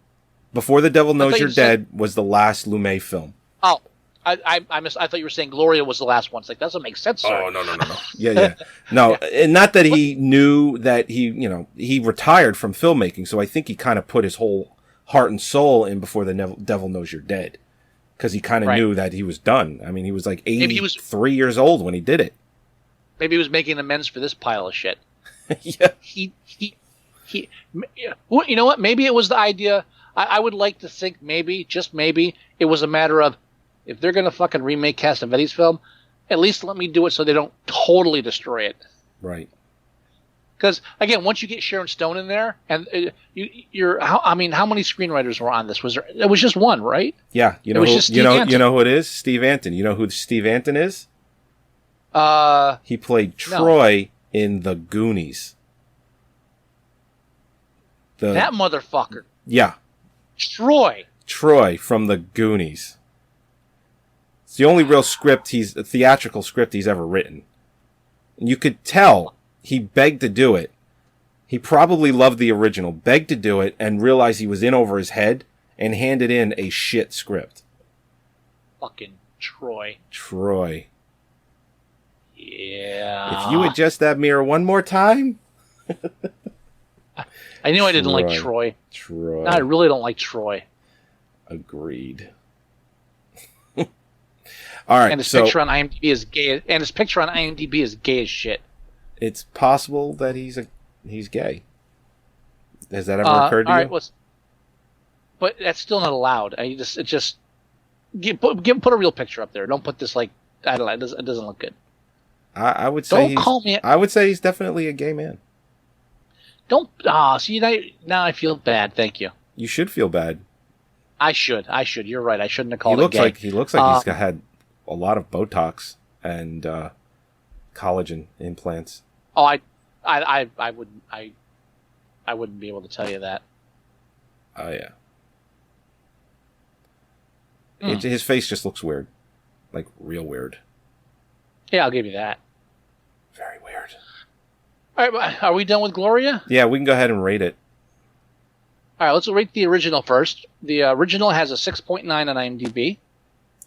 D: Before the Devil Knows
E: thought
D: You're
E: you said-
D: Dead was the last Lumet film.
E: Oh, I thought you were saying Gloria was the last one. It's like, that doesn't make sense, sir.
D: Oh, no. Yeah. No, and not that he knew that he retired from filmmaking, so I think he kind of put his whole heart and soul in before the Devil Knows You're Dead. Because he kind of
E: Right.
D: knew that he was done. I mean, he was like
E: Maybe he was-
D: 83 years old when he did it.
E: Maybe he was making amends for this pile of shit.
D: Yeah.
E: He. Well, you know what? Maybe it was the idea. I would like to think maybe, just maybe, it was a matter of, if they're going to fucking remake Cassavetes' film, at least let me do it so they don't totally destroy it.
D: Right.
E: Because again, once you get Sharon Stone in there, and how many screenwriters were on this? It was just one, right?
D: Yeah. You know
E: was
D: who,
E: just
D: you
E: Steve
D: know
E: Anton.
D: you know who it is? Steve Anton. You know who Steve Anton is? He played Troy in The Goonies.
E: That motherfucker.
D: Yeah.
E: Troy
D: from The Goonies. It's the only real theatrical script he's ever written. And you could tell he begged to do it. He probably loved the original, begged to do it, and realized he was in over his head, and handed in a shit script.
E: Fucking Troy. Yeah.
D: If you adjust that mirror one more time.
E: I knew I didn't like Troy. No, I really don't like Troy.
D: Agreed. All right.
E: And his picture on IMDb is gay. And his picture on IMDb is gay as shit.
D: It's possible that he's gay. Has that ever occurred to you?
E: Right, but that's still not allowed. Put a real picture up there. Don't put this like, I don't know. It doesn't look good.
D: I would say I would say he's definitely a gay man.
E: Don't. See, now I feel bad. Thank you.
D: You should feel bad.
E: I should. You're right. I shouldn't have called it gay.
D: He looks like he's had a lot of Botox and collagen implants.
E: Oh, I wouldn't be able to tell you that.
D: Oh yeah. His face just looks weird, like real weird.
E: Yeah, I'll give you that.
D: Very weird.
E: All right, are we done with Gloria?
D: Yeah, we can go ahead and rate it.
E: All right, let's rate the original first. The original has a 6.9 on IMDb.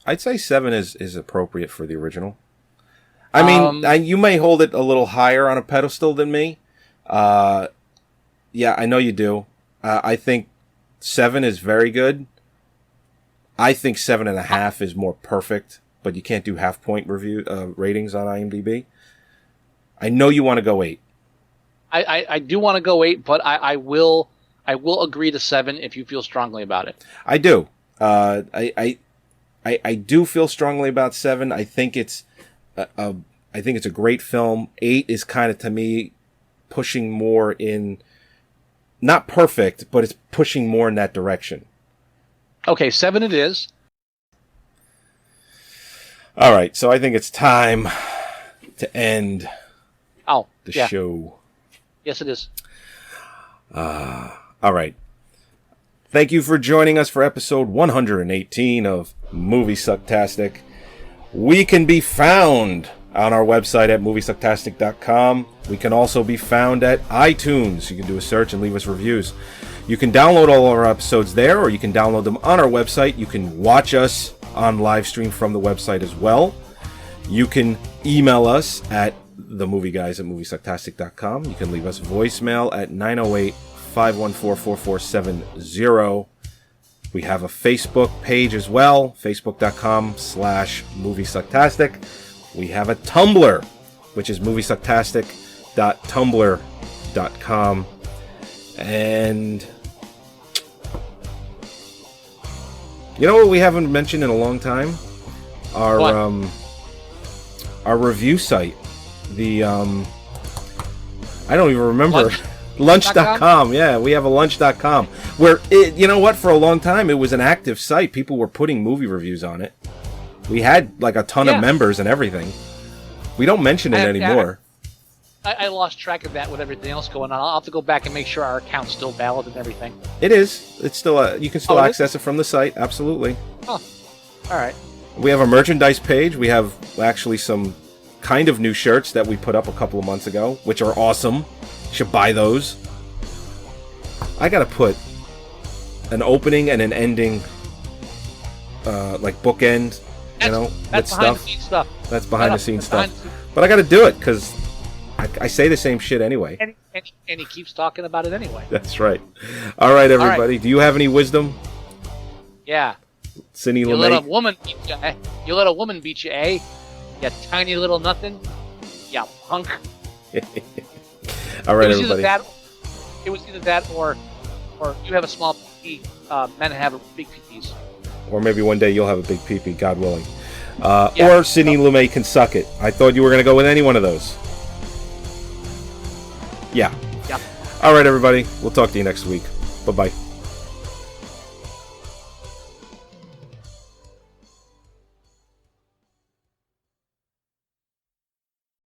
D: I'd say 7 is appropriate for the original. I mean, you may hold it a little higher on a pedestal than me. Yeah, I know you do. I think 7 is very good. I think 7.5 is more perfect, but you can't do half-point ratings on IMDb. I know you want to go 8.
E: I do want to go 8, but I will agree to 7 if you feel strongly about it.
D: I do. I do feel strongly about 7. I think it's a great film. 8 is kind of, to me, pushing more in, not perfect, but it's pushing more in that direction.
E: Okay, 7 it is.
D: All right, so I think it's time to end the show.
E: Yes, it is.
D: All right. Thank you for joining us for episode 118 of Moviesucktastic. We can be found on our website at Moviesucktastic.com. We can also be found at iTunes. You can do a search and leave us reviews. You can download all our episodes there, or you can download them on our website. You can watch us on live stream from the website as well. You can email us at themovieguys@Moviesucktastic.com. You can leave us voicemail at 908-514-4470. We have a Facebook page as well, facebook.com/Moviesucktastic. We have a Tumblr, which is moviesucktastic.tumblr.com. And you know what we haven't mentioned in a long time? Our review site. The I don't even remember. Lunch.com. Yeah, we have a lunch.com where you know what, for a long time it was an active site. People were putting movie reviews on it. We had like a ton of members and everything. We don't mention it anymore.
E: I lost track of that with everything else going on. I'll have to go back and make sure our account's still valid and everything.
D: It is. It's still you can still access it from the site. Absolutely.
E: Oh, all right.
D: We have a merchandise page. We have actually some kind of new shirts that we put up a couple of months ago, which are awesome. You should buy those. I gotta put an opening and an ending, like bookend,
E: that's
D: with
E: behind
D: stuff.
E: the scenes stuff.
D: That's behind the scenes
E: behind
D: stuff.
E: the scenes.
D: But I gotta do it because I say the same shit anyway.
E: And he keeps talking about it anyway.
D: That's right. All right, everybody. Do you have any wisdom?
E: Yeah.
D: Cine
E: You let a
D: LeMay?
E: woman beat you, eh? You let a woman beat you, eh? You tiny little nothing. Yeah, punk.
D: All right,
E: it was
D: everybody.
E: either that or you have a small pee. Men have big peepees.
D: Or maybe one day you'll have a big peepee, God willing.
E: Yeah.
D: Or Cine LeMay can suck it. I thought you were going to go with any one of those. Yeah.
E: Yeah.
D: All right, everybody. We'll talk to you next week. Bye-bye.